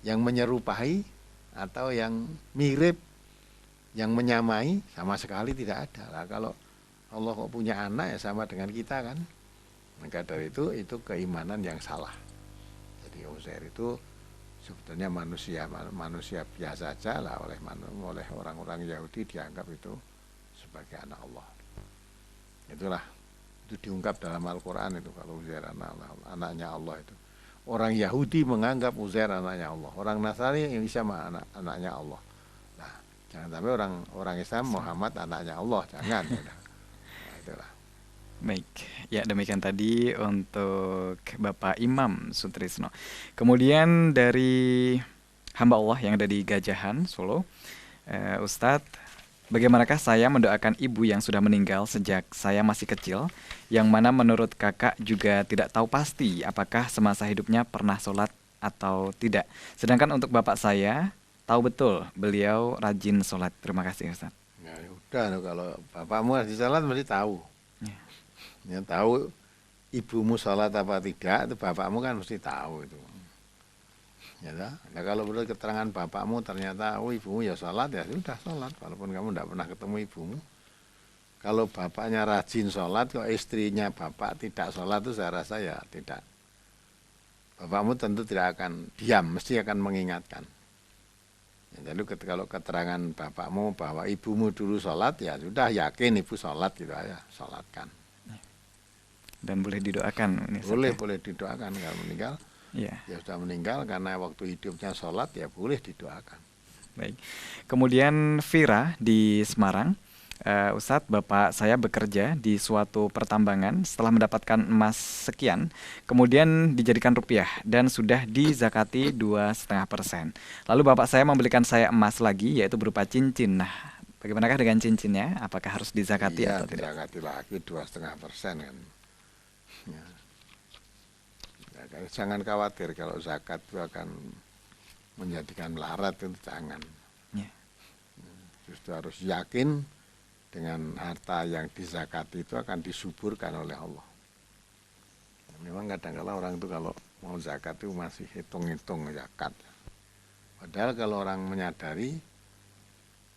menyerupai atau yang mirip, yang menyamai, sama sekali tidak ada. Lah kalau Allah kok punya anak ya sama dengan kita kan. Maka dari itu keimanan yang salah. Jadi Uzair itu sebetulnya manusia biasa saja lah oleh orang-orang Yahudi dianggap itu sebagai anak Allah. Itulah itu diungkap dalam Al-Quran itu kalau Uzair anaknya Allah itu. Orang Yahudi menganggap Uzair anaknya Allah. Orang Nasrani yang bisa anaknya Allah. Nah, jangan sampai orang Islam Muhammad anaknya Allah, jangan. Nah, itulah. Baik, ya demikian tadi untuk Bapak Imam Sutrisno. Kemudian dari hamba Allah yang ada di Gajahan, Solo, Ustadz, bagaimanakah saya mendoakan ibu yang sudah meninggal sejak saya masih kecil, yang mana menurut kakak juga tidak tahu pasti apakah semasa hidupnya pernah sholat atau tidak. Sedangkan untuk bapak saya, tahu betul beliau rajin sholat. Terima kasih Ustadz. Ya udah, kalau bapakmu rajin sholat mesti tahu. Ya tahu ibumu sholat apa tidak, itu bapakmu kan mesti tahu itu. Ya, nah kalau menurut keterangan bapakmu ternyata ibumu ya sholat, ya sudah sholat, walaupun kamu tidak pernah ketemu ibumu. Kalau bapaknya rajin sholat, kok istrinya bapak tidak sholat, itu saya rasa ya tidak. Bapakmu tentu tidak akan diam, mesti akan mengingatkan. Ya, jadi kalau keterangan bapakmu bahwa ibumu dulu sholat, ya sudah yakin ibu sholat gitu aja, sholatkan. Dan boleh didoakan. Boleh didoakan kalau meninggal. Ya sudah meninggal karena waktu hidupnya sholat, ya boleh didoakan. Baik. Kemudian Vira di Semarang, Ustadz, bapak saya bekerja di suatu pertambangan setelah mendapatkan emas sekian, kemudian dijadikan rupiah dan sudah dizakati 2,5%. Lalu bapak saya membelikan saya emas lagi, yaitu berupa cincin. Nah, bagaimanakah dengan cincinnya? Apakah harus dizakati atau tidak? Dizakati lagi 2,5% kan. Ya. Ya, jangan khawatir kalau zakat itu akan menjadikan melarat, itu jangan. Ya. Justru harus yakin dengan harta yang dizakati itu akan disuburkan oleh Allah. Memang kadang-kadang orang itu kalau mau zakat itu masih hitung-hitung zakat. Padahal kalau orang menyadari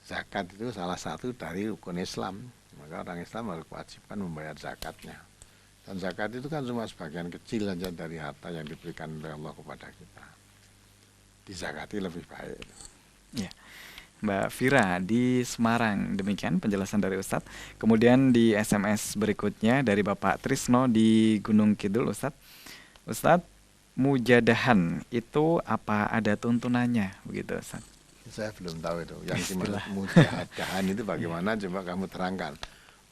zakat itu salah satu dari rukun Islam, maka orang Islam harus kewajiban membayar zakatnya. Dan zakat itu kan cuma sebagian kecil saja dari harta yang diberikan oleh Allah kepada kita. Dizakati lebih baik. Ya. Mbak Vira di Semarang, demikian penjelasan dari Ustadz. Kemudian di SMS berikutnya dari Bapak Trisno di Gunung Kidul, Ustadz. Ustadz, mujadahan itu apa ada tuntunannya, begitu Ustadz? Saya belum tahu itu. Yang mujadahan itu bagaimana? Coba kamu terangkan.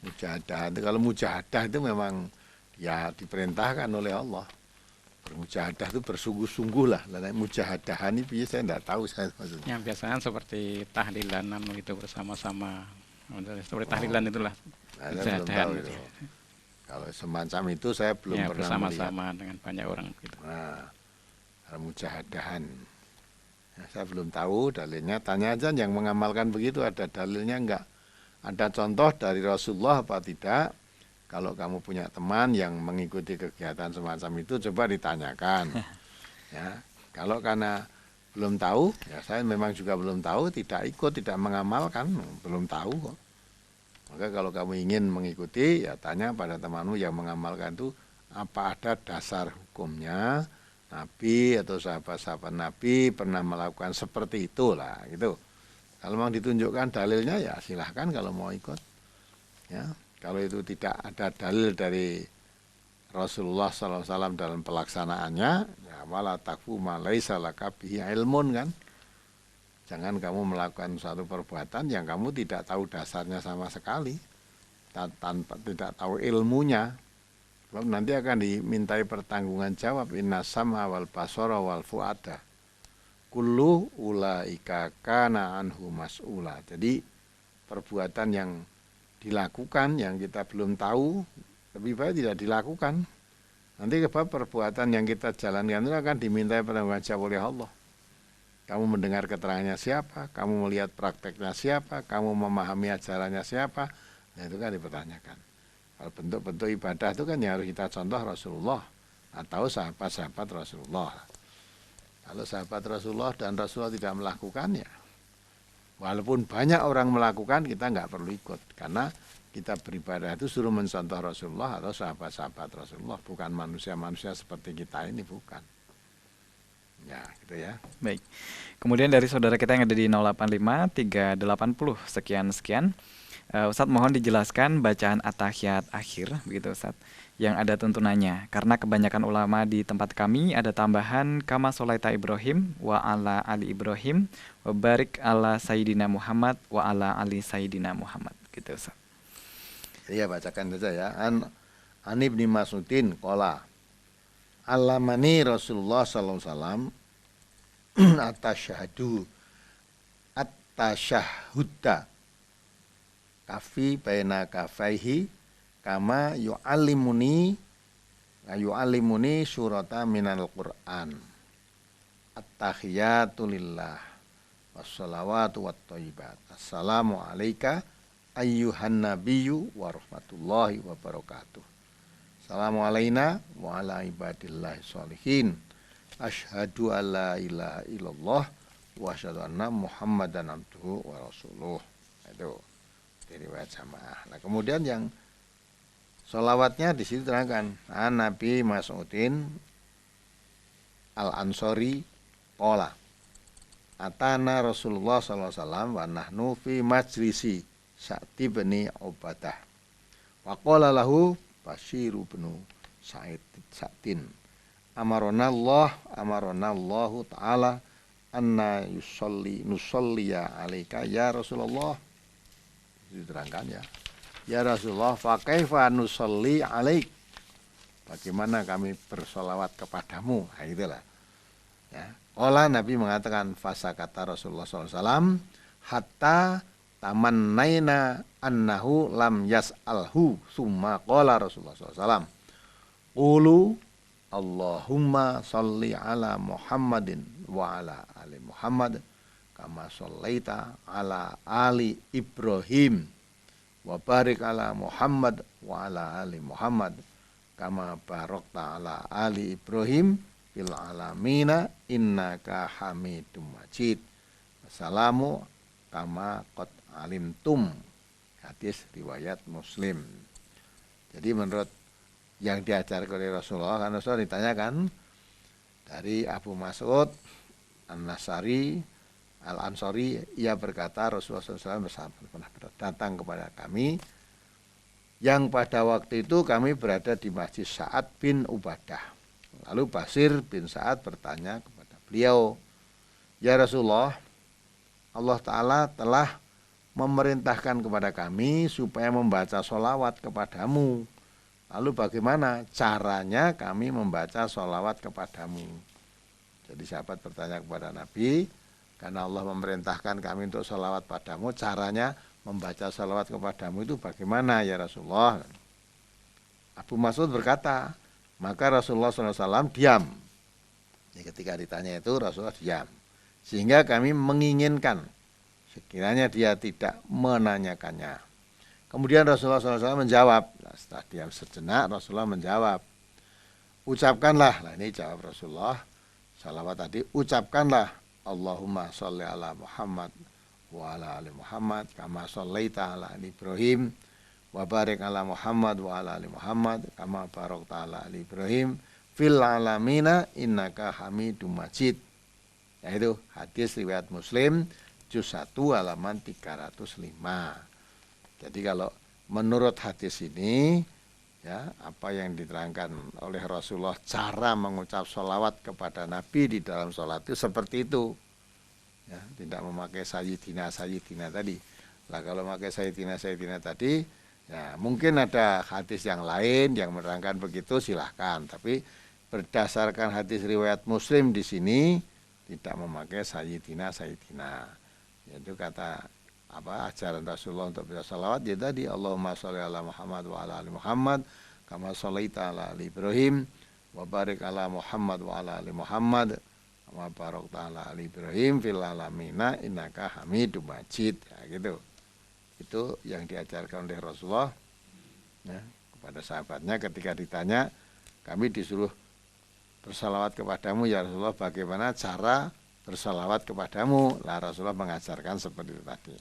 Mujadahan itu, kalau mujahadah itu memang ya diperintahkan oleh Allah. Bermujahadah itu bersungguh-sungguh lah. Mujahadahan ini saya tidak tahu saya maksudnya. Yang biasanya seperti tahlilan itu bersama-sama. Seperti tahlilan itulah. Nah, saya belum tahu itu. Kalau semacam itu saya belum pernah bersama-sama dengan banyak orang gitu. Nah, mujahadahan. Ya, saya belum tahu dalilnya. Tanya aja yang mengamalkan begitu, ada dalilnya enggak? Ada contoh dari Rasulullah apa tidak? Kalau kamu punya teman yang mengikuti kegiatan semacam itu, coba ditanyakan. Ya, kalau karena belum tahu, ya saya memang juga belum tahu, tidak ikut, tidak mengamalkan, belum tahu kok. Maka kalau kamu ingin mengikuti, ya tanya pada temanmu yang mengamalkan itu, apa ada dasar hukumnya, Nabi atau sahabat-sahabat Nabi pernah melakukan seperti itulah, gitu. Kalau mau ditunjukkan dalilnya, ya silahkan kalau mau ikut. Ya. Kalau itu tidak ada dalil dari Rasulullah SAW dalam pelaksanaannya, ya wala takfu ma laisa laka bihi ilmun kan. Jangan kamu melakukan suatu perbuatan yang kamu tidak tahu dasarnya sama sekali, tanpa tidak tahu ilmunya. Sebab nanti akan dimintai pertanggungan jawab. Inna sam'a wal basara wal fu'ada kullu ulaika kana anhu mas'ula. Jadi perbuatan yang dilakukan yang kita belum tahu lebih baik tidak dilakukan. Nanti sebab perbuatan yang kita jalankan itu akan dimintai pertanggungan jawab oleh Allah. Kamu mendengar keterangannya siapa, kamu melihat prakteknya siapa, kamu memahami ajarannya siapa, nah itu kan dipertanyakan. Kalau bentuk-bentuk ibadah itu kan yang harus kita contoh Rasulullah atau sahabat-sahabat Rasulullah. Kalau sahabat Rasulullah dan Rasulullah tidak melakukannya, walaupun banyak orang melakukan, kita nggak perlu ikut. Karena kita beribadah itu suruh mencontoh Rasulullah atau sahabat-sahabat Rasulullah, bukan manusia-manusia seperti kita ini, bukan. Ya, gitu ya. Baik. Kemudian dari saudara kita yang ada di 085 380 sekian. Ustadz mohon dijelaskan bacaan at-tahiyat akhir, begitu Ustadz, yang ada tuntunannya. Karena kebanyakan ulama di tempat kami ada tambahan kama sholaita Ibrahim wa ala ali Ibrahim wa barik ala Sayyidina Muhammad wa ala ali Sayyidina Muhammad, gitu Ustadz. Iya, bacakan saja ya. An Ibni Mas'udin qala Alamani Rasulullah sallallahu alaihi wasallam at-tashahhudda kafi baina kafaihi kama yu'allimuni surata minal Qur'an. At-tahiyatu lillah wassalawatu wattayyibat. Assalamu alayka ayyuhan nabiyyu wa rahmatullahi wa barakatuh. Assalamu alayna wa ala ibadillahi sholihin. Asyhadu an la ilaha illallah wa asyhadu anna Muhammadan abduhu wa rasuluh. Itu riwayat jamaah. Nah, kemudian yang sholawatnya di situ terangkan. Nabi Mas'udin Al-Ansori qala atana Rasulullah sallallahu alaihi wasallam wa nahnu fi majlisi Sa'di bin Ubadah. Wa qala lahu Bashiru bin Sa'din. Amaronallahu ta'ala anna nusalliya alaika ya Rasulullah. Diterangkan ya. Ya Rasulullah, fa kaifa nusalli alaik? Bagaimana kami bersolawat kepadamu? Nah, itulah. Ya. Qala Nabi mengatakan fasa kata Rasulullah SAW hatta tamannaina annahu lam yas'alhu summa qala Rasulullah SAW qulu Allahumma salli ala Muhammadin wa ala ali Muhammad kama shallaita ala ali Ibrahim wa barik ala Muhammad wa ala ali Muhammad kama barakta ala ali Ibrahim fil alamina innaka hamidum majid. Assalamu kama qad alimtum. Hadis riwayat Muslim. Jadi menurut yang diajarkan oleh Rasulullah, kan Rasulullah ditanyakan dari Abu Mas'ud An-Nasari Al-Ansori, ia berkata Rasulullah SAW pernah datang kepada kami yang pada waktu itu kami berada di Masjid Sa'ad bin Ubadah. Lalu Basir bin Sa'ad bertanya kepada beliau, ya Rasulullah, Allah Ta'ala telah memerintahkan kepada kami supaya membaca sholawat kepadamu. Lalu bagaimana caranya kami membaca sholawat kepadamu? Jadi sahabat bertanya kepada Nabi, karena Allah memerintahkan kami untuk sholawat padamu, caranya membaca sholawat kepadamu itu bagaimana ya Rasulullah? Abu Mas'ud berkata, maka Rasulullah SAW diam. Jadi ketika ditanya itu Rasulullah diam. Sehingga kami menginginkan sekiranya dia tidak menanyakannya. Kemudian Rasulullah SAW menjawab. Nah, setelah diam sejenak Rasulullah menjawab. Ucapkanlah, nah ini jawab Rasulullah salawat tadi, ucapkanlah Allahumma sholli ala Muhammad wa ala ali Muhammad kama shollaita ala ali Ibrahim wa barik ala Muhammad wa ala ali Muhammad kama barakta ala ali Ibrahim fil alamina innaka hamidum majid. Yaitu hadis riwayat Muslim juz 1 halaman 305. Jadi kalau menurut hadis ini ya, apa yang diterangkan oleh Rasulullah cara mengucap sholawat kepada Nabi di dalam sholat itu seperti itu ya, tidak memakai sayyidina tadi lah. Kalau memakai sayyidina tadi Ya, mungkin ada hadis yang lain yang menerangkan begitu, silahkan. Tapi berdasarkan hadis riwayat Muslim di sini tidak memakai sayyidina. Yaitu kata ajaran Rasulullah untuk baca salawat ya tadi Allahumma sholli ala Muhammad wa ala ali Muhammad kama sholaita ala ali Ibrahim wa barik ala Muhammad wa ala ali Muhammad kama barakta ala ali Ibrahim fil alamina innaka Hamidum Majid. Ya, gitu. Itu yang diajarkan oleh Rasulullah ya, kepada sahabatnya ketika ditanya, kami disuruh bersalawat kepadamu ya Rasulullah, bagaimana cara bersalawat kepadamu? Lah Rasulullah mengajarkan seperti itu tadi.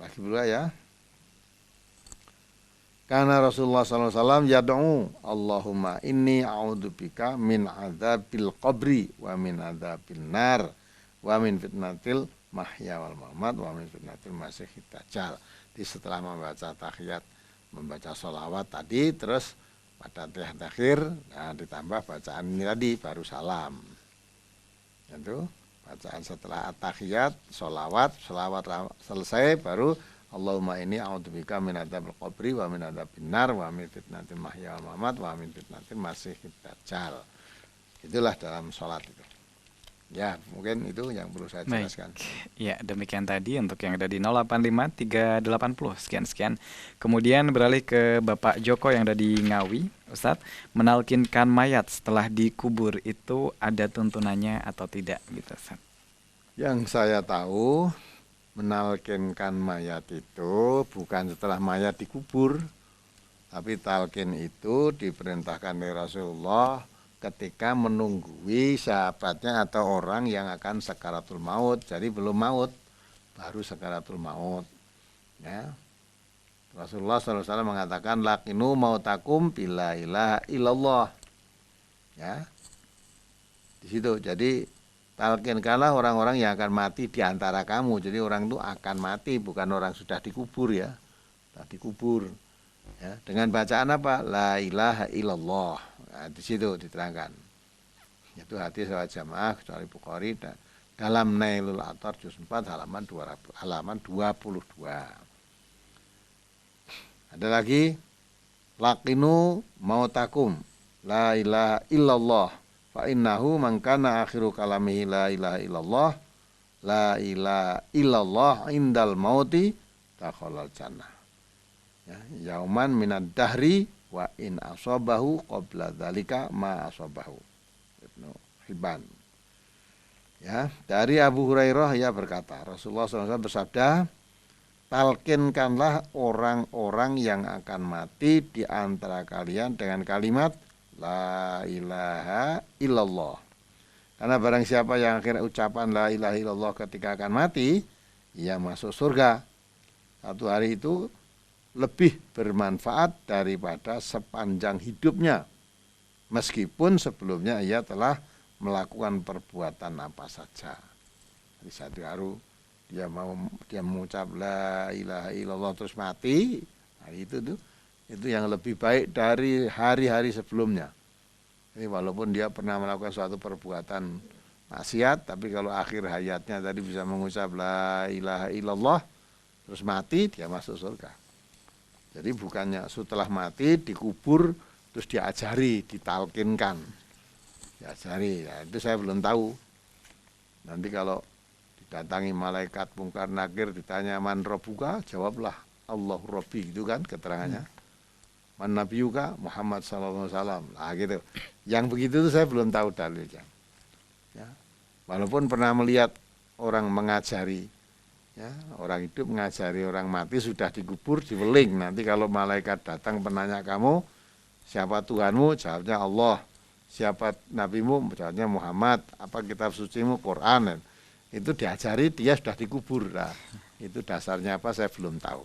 Lagi pula ya. Karena Rasulullah SAW yad'u Allahumma inni a'udzubika min adzabil qabri wa min adzabil nar wa min fitnatil mahya wal mamat wa min fitnatil masiihid dajjal. Di setelah membaca tahiyat, membaca sholawat tadi, terus pada terakhir nah, ditambah bacaan ini tadi baru salam. Itu bacaan setelah tahiyat, sholawat selesai baru Allahumma inni a'udzubika min adzabil qabri wa min adzabin nar wa min fitnatil mahya wal mamat wa min fitnatil masiihid dajjal. Itulah dalam sholat itu. Ya, mungkin itu yang perlu saya jelaskan. Ya, demikian tadi untuk yang ada di 085 380 sekian. Kemudian beralih ke Bapak Joko yang ada di Ngawi, Ustadz, menalkinkan mayat setelah dikubur itu ada tuntunannya atau tidak gitu, Ustadz? Yang saya tahu, menalkinkan mayat itu bukan setelah mayat dikubur, tapi talqin itu diperintahkan oleh Rasulullah ketika menunggui sahabatnya atau orang yang akan sakaratul maut. Jadi belum maut, baru sakaratul maut. Ya. Rasulullah SAW mengatakan laqinu mautakum bila ilaha illallah. Ya. Di situ. Jadi talqinkanlah orang-orang yang akan mati di antara kamu. Jadi orang itu akan mati, bukan orang sudah dikubur ya. Sudah dikubur. Ya, dengan bacaan apa? La ilaha illallah. Nah, di situ diterangkan. Itu hadis riwayat jamaah kecuali Bukhari dan dalam Nailul Athar juz 4 halaman 22. Ada lagi laqinu mautakum la ilaha illallah fa innahu man kana akhiru kalamihi la ilaha illallah la ilaha illallah indal mauti dakhalal jannah. Ya, yauman minad dahri wa in asabahu qabla dzalika ma asabahu. Ibnu Hibban. Ya, dari Abu Hurairah ya berkata, Rasulullah SAW bersabda, talkinkanlah orang-orang yang akan mati di antara kalian dengan kalimat la ilaha illallah. Karena barang siapa yang akhir ucapan la ilaha illallah ketika akan mati, ia masuk surga. Satu hari itu lebih bermanfaat daripada sepanjang hidupnya, meskipun sebelumnya ia telah melakukan perbuatan apa saja. Di satu hari dia mengucap la ilaha illallah terus mati, nah itu yang lebih baik dari hari-hari sebelumnya. Jadi walaupun dia pernah melakukan suatu perbuatan maksiat, tapi kalau akhir hayatnya tadi bisa mengucap la ilaha illallah terus mati, dia masuk surga. Jadi bukannya setelah mati dikubur terus diajari, ditalkinkan. Diajari, ya itu saya belum tahu. Nanti kalau didatangi malaikat mungkar nakir ditanya man rabbuka, jawablah Allahu Rabbi, gitu kan keterangannya. Man nabiyuka Muhammad sallallahu alaihi wasallam. Nah gitu. Yang begitu itu saya belum tahu dalilnya. Ya. Walaupun pernah melihat orang mengajari, ya, orang hidup mengajari orang mati sudah dikubur diweling. Nanti kalau malaikat datang menanya kamu siapa Tuhanmu, jawabnya Allah. Siapa nabimu, jawabnya Muhammad. Apa kitab sucimu, Quran. Itu diajari dia sudah dikubur. Nah, itu dasarnya apa saya belum tahu.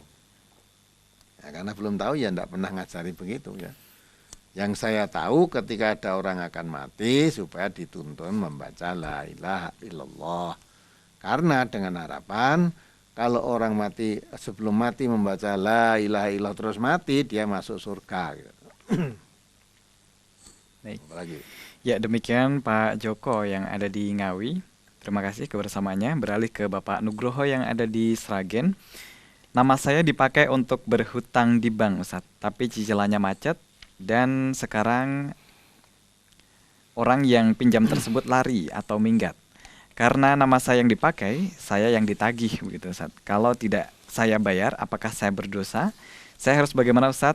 Ya, karena belum tahu ya tidak pernah ngajari begitu ya. Yang saya tahu ketika ada orang akan mati supaya dituntun membaca la ilaha illallah. Karena dengan harapan kalau orang mati sebelum mati membaca la ilaha illallah terus mati, dia masuk surga. Gitu. Baik. Apalagi? Ya, demikian Pak Joko yang ada di Ngawi. Terima kasih kebersamaannya. Beralih ke Bapak Nugroho yang ada di Sragen. nama saya dipakai untuk berhutang di bank Ustadz, tapi cicilannya macet dan sekarang orang yang pinjam tersebut lari atau minggat. Karena nama saya yang dipakai, saya yang ditagih begitu Ustaz. Kalau tidak saya bayar, apakah saya berdosa? Saya harus bagaimana Ustaz?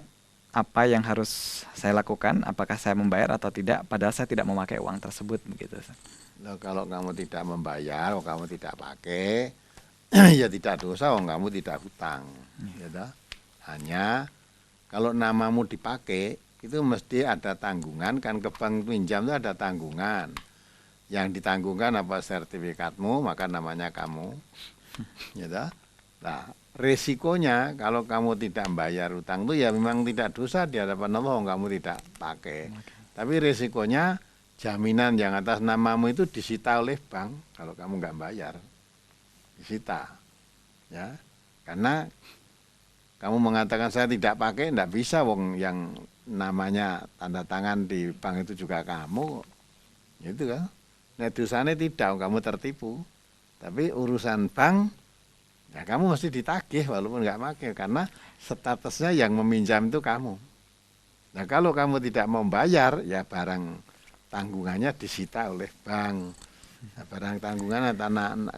Apa yang harus saya lakukan? Apakah saya membayar atau tidak? Padahal saya tidak memakai uang tersebut begitu Ustaz. Nah, kalau kamu tidak membayar, kalau kamu tidak pakai, ya tidak dosa, kamu tidak hutang. Ya toh? Hanya kalau namamu dipakai, itu mesti ada tanggungan, kan ke bank pinjam itu ada tanggungan. Yang ditanggungkan apa sertifikatmu, maka namanya kamu. Ya toh? Nah, resikonya kalau kamu tidak bayar utang itu ya memang tidak dosa di hadapan Allah, kamu tidak pakai. Tapi resikonya jaminan yang atas namamu itu disita oleh bank kalau kamu nggak bayar. Disita. Ya. Karena kamu mengatakan saya tidak pakai, tidak bisa wong yang namanya tanda tangan di bank itu juga kamu. Gitu kan. Nah, dosanya tidak, kamu tertipu. Tapi urusan bank, ya kamu mesti ditagih walaupun nggak pakai, karena statusnya yang meminjam itu kamu. Nah, kalau kamu tidak mau bayar, ya barang tanggungannya disita oleh bank. Nah, barang tanggungan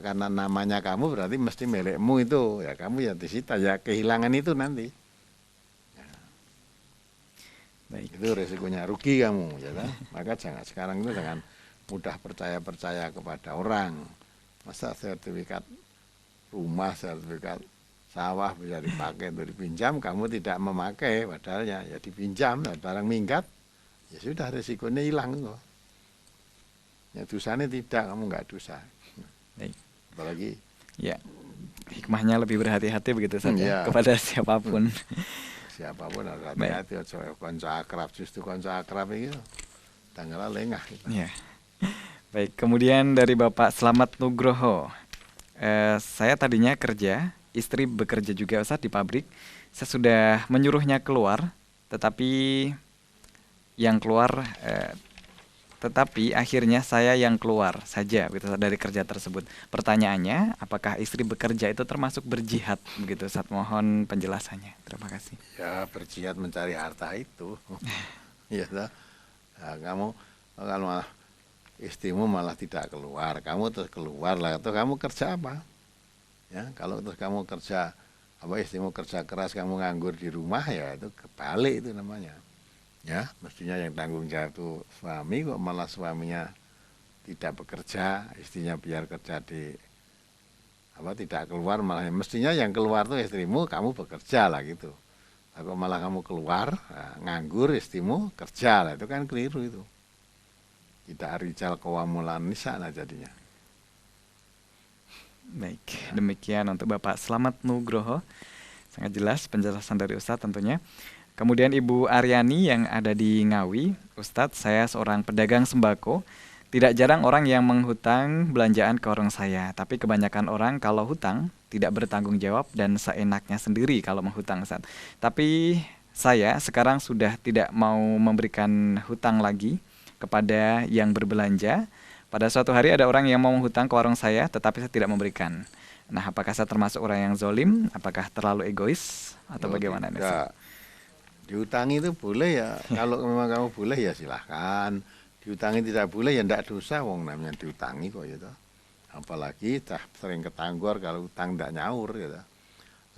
karena namanya kamu berarti mesti milikmu itu, ya kamu ya disita, ya kehilangan itu nanti. Ya. Baik. Itu resikonya, rugi kamu, ya kan? Maka sekarang itu jangan mudah percaya kepada orang. Masa sertifikat rumah, sertifikat sawah bisa dipakai untuk dipinjam, kamu tidak memakai, padahal ya dipinjam, barang minggat, ya sudah resikonya hilang. Ya dosanya tidak, kamu nggak dosa. Baik. Apalagi ya hikmahnya lebih berhati-hati begitu saja Ya. kepada siapapun. Siapapun harus hati-hati, konco akrab, justru konco akrab itu tanggal lengah. Ya. Baik, kemudian dari Bapak Slamet Nugroho. Saya tadinya kerja, istri bekerja juga Ustaz di pabrik. Saya sudah menyuruhnya keluar, tetapi akhirnya saya yang keluar saja begitu dari kerja tersebut. Pertanyaannya, apakah istri bekerja itu termasuk berjihad begitu Ustaz? Mohon penjelasannya. Terima kasih. Ya, berjihad mencari harta itu. Ya, nah, kamu kalau malah istrimu malah tidak keluar, kamu terus keluar lah, atau kamu kerja apa? Ya, kalau terus kamu kerja apa, istrimu kerja keras, kamu nganggur di rumah, ya itu kebalik itu namanya. Ya, mestinya yang tanggung jawab itu suami, kok malah suaminya tidak bekerja, istrinya biar kerja di tidak keluar, malah mestinya yang keluar tuh istrimu, kamu bekerja lah gitu. Kalau malah kamu keluar, nganggur, istrimu kerja lah, itu kan keliru itu. Tidak rijal qawamulan nisa lah jadinya. Baik, demikian untuk Bapak Slamet Nugroho. Sangat jelas penjelasan dari Ustadz tentunya. Kemudian Ibu Aryani yang ada di Ngawi, Ustadz, saya seorang pedagang sembako. Tidak jarang orang yang menghutang belanjaan ke warung saya, tapi kebanyakan orang kalau hutang tidak bertanggung jawab dan seenaknya sendiri kalau menghutang, Ustadz. Tapi saya sekarang sudah tidak mau memberikan hutang lagi kepada yang berbelanja. Pada suatu hari ada orang yang mau menghutang ke warung saya, tetapi saya tidak memberikan. Nah, apakah saya termasuk orang yang zolim? Apakah terlalu egois? Atau bagaimana? Tidak. Diutangi itu boleh ya. Kalau memang kamu boleh ya silahkan. Diutangi tidak boleh ya tidak dosa. Wong namanya diutangi kok gitu. Apalagi sering ketanggor kalau utang tidak nyaur gitu.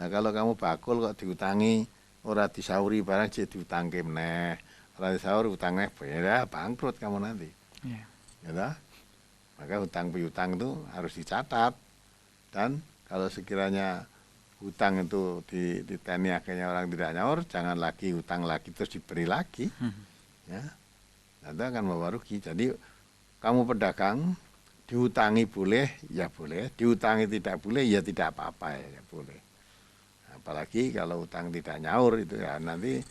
Nah, kalau kamu bakul kok diutangi, ora disauri barang jadi diutang meneh. Ora disauri utangnya ya bangkrut kamu nanti. Yeah. Gitu. Maka hutang piutang itu harus dicatat. Dan kalau sekiranya hutang itu diteni akhirnya orang tidak nyaur, jangan lagi hutang lagi terus diberi lagi. Ya. Itu akan membawa rugi. Jadi kamu pedagang dihutangi boleh, ya boleh. Dihutangi tidak boleh, ya tidak apa-apa, ya boleh. Apalagi kalau hutang tidak nyaur itu ya nanti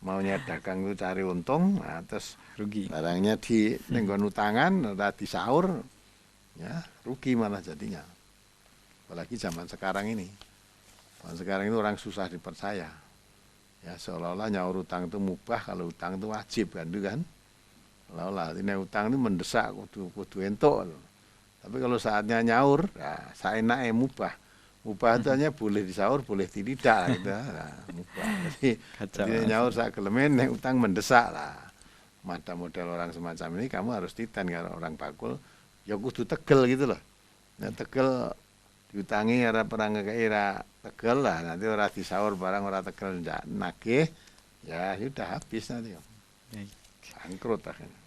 maunya dagang itu cari untung, nah, terus rugi. Barangnya di nenggon utangan, disaur, ya rugi malah jadinya. Apalagi zaman sekarang ini. Zaman sekarang itu orang susah dipercaya. Ya seolah-olah nyaur utang itu mubah, kalau utang itu wajib kan, itu kan. Seolah-olah ini utang itu mendesak, kudu entuk. Tapi kalau saatnya nyaur, ya seenaknya mubah. Mubah itu hanya boleh disaur, boleh tidak gitu. Nah, mubah. Jadi Kacau. tidak nyaur sak gelemen, nek utang mendesak lah. Mata model orang semacam ini kamu harus titan kalau orang bakul, ya kudu tegel gitu loh. Nah, tegel diutangi ora perang kira tegel lah, nanti ora disaur barang ora tegel ndak nagih, ya sudah habis nanti. Baik. Bangkrut akhirnya.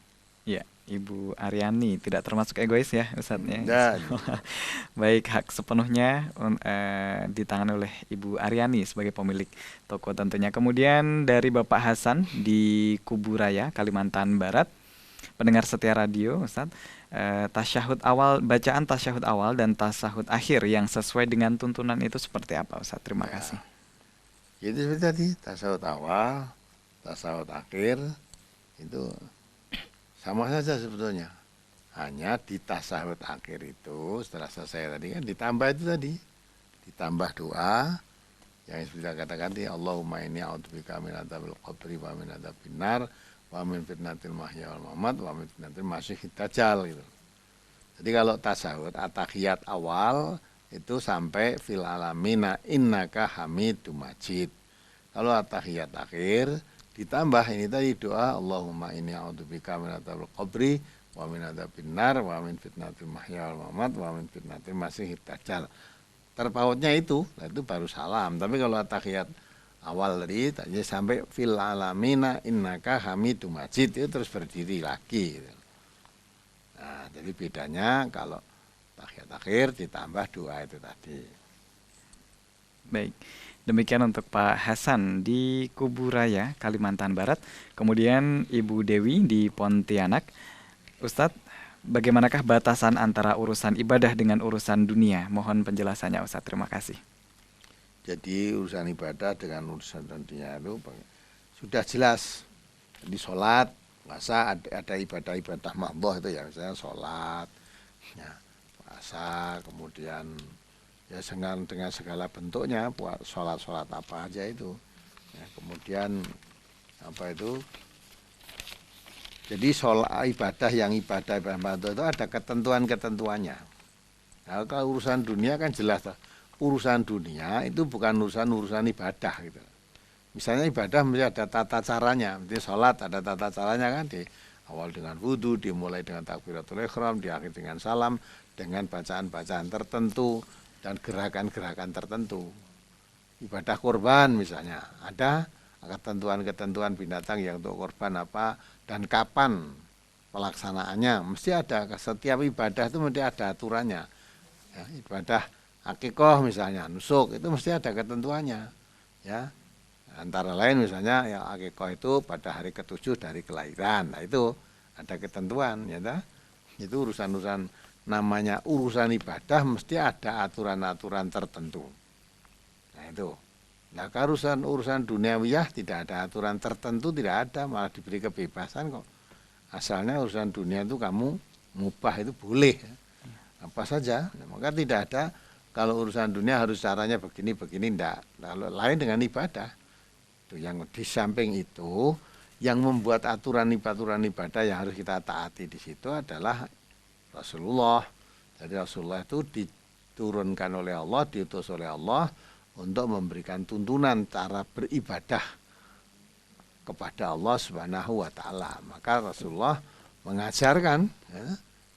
Ya, Ibu Aryani tidak termasuk egois ya Ustadznya. Dan Baik, hak sepenuhnya ditangani oleh Ibu Aryani sebagai pemilik toko tentunya. Kemudian dari Bapak Hasan di Kuburaya, Kalimantan Barat, pendengar setia radio, Ustadz, tasyahud awal, bacaan tasyahud awal dan tasyahud akhir yang sesuai dengan tuntunan itu seperti apa, Ustadz? Terima kasih. jadi seperti tadi, tasawuf awal, tasawuf akhir itu sama saja sebetulnya. Hanya di tasawuf akhir itu setelah selesai tadi kan ditambah itu tadi, ditambah doa yang sudah katakan di Allahumma inni a'udzubika min adzabil qabri wa min adzabin nar wa min fitnatil mahya wal mamat wa min fitnatil masiihid dajjal gitu. Jadi kalau tasawuf at-tahiyat awal itu sampai fil alamina innaka hamidum majid. Kalau at-tahiyat akhir ditambah ini tadi doa Allahumma inni a'udzubika min adzabil qabri wa min adzabin nar wa min fitnatil mahya wal mamat wa min fitnatil masiihid dajjal. Terpautnya itu baru salam. Tapi kalau at-tahiyat awal tadi sampai fil alamina innaka hamidum majid itu terus berdiri lagi gitu. Nah, jadi bedanya kalau tahiyat akhir ditambah doa itu tadi. Baik, demikian untuk Pak Hasan di Kuburaya, Kalimantan Barat. Kemudian Ibu Dewi di Pontianak. Ustadz, bagaimanakah batasan antara urusan ibadah dengan urusan dunia? Mohon penjelasannya Ustadz, terima kasih. Jadi urusan ibadah dengan urusan dunia itu sudah jelas. Di sholat, puasa ada ibadah-ibadah mahdoh itu ya, misalnya sholat, ya, puasa, kemudian ya dengan segala bentuknya, sholat apa aja itu. Ya, kemudian apa itu? Jadi sholat ibadah mahdoh itu ada ketentuannya. Nah, kalau urusan dunia kan jelas lah. Urusan dunia itu bukan urusan ibadah gitu. Misalnya ibadah mesti ada tata caranya, mesti sholat ada tata caranya kan, di awal dengan wudhu, dimulai dengan takbiratul ihram, diakhiri dengan salam, dengan bacaan-bacaan tertentu dan gerakan-gerakan tertentu. Ibadah kurban misalnya, ada ketentuan-ketentuan binatang yang untuk kurban apa dan kapan pelaksanaannya, mesti ada. Setiap ibadah itu mesti ada aturannya. Ya, ibadah akikoh misalnya, nusuk itu mesti ada ketentuannya. Ya, antara lain misalnya ya akikoh itu pada hari ke-7 dari kelahiran. Nah itu ada ketentuan ya dah. Itu urusan-urusan namanya urusan ibadah mesti ada aturan-aturan tertentu. Nah itu. Nah kalau urusan duniawiyah tidak ada aturan tertentu, tidak ada, malah diberi kebebasan kok. Asalnya urusan dunia itu kamu mubah itu boleh. Apa saja. Nah, maka tidak ada kalau urusan dunia harus caranya begini enggak. Kalau lain dengan ibadah. Itu yang di samping itu yang membuat aturan ibadah yang harus kita taati di situ adalah Rasulullah. Jadi Rasulullah itu diturunkan oleh Allah, diutus oleh Allah untuk memberikan tuntunan cara beribadah kepada Allah Subhanahu wa taala. Maka Rasulullah mengajarkan ya,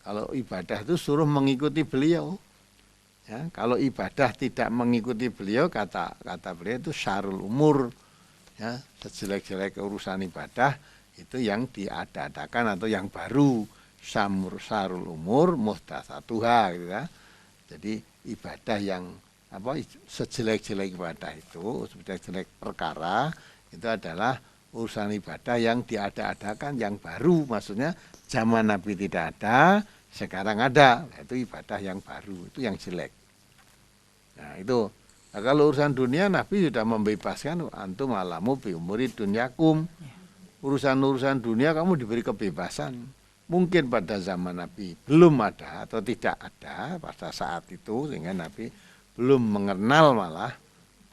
kalau ibadah itu suruh mengikuti beliau. Ya, kalau ibadah tidak mengikuti beliau, kata beliau itu syarul umur. Ya, sejelek-jelek urusan ibadah itu yang diadakan atau yang baru, syarul umur muhdatsatuha gitu ya. Jadi ibadah yang sejelek-jelek ibadah itu, sejelek-jelek perkara itu adalah urusan ibadah yang diadakan yang baru, maksudnya zaman Nabi tidak ada, sekarang ada. Itu ibadah yang baru, itu yang jelek. Nah, itu. Nah, kalau urusan dunia Nabi sudah membebaskan antum alamu bi umuri dunyakum. Urusan-urusan dunia kamu diberi kebebasan. Mungkin pada zaman Nabi belum ada atau tidak ada pada saat itu sehingga Nabi belum mengenal malah.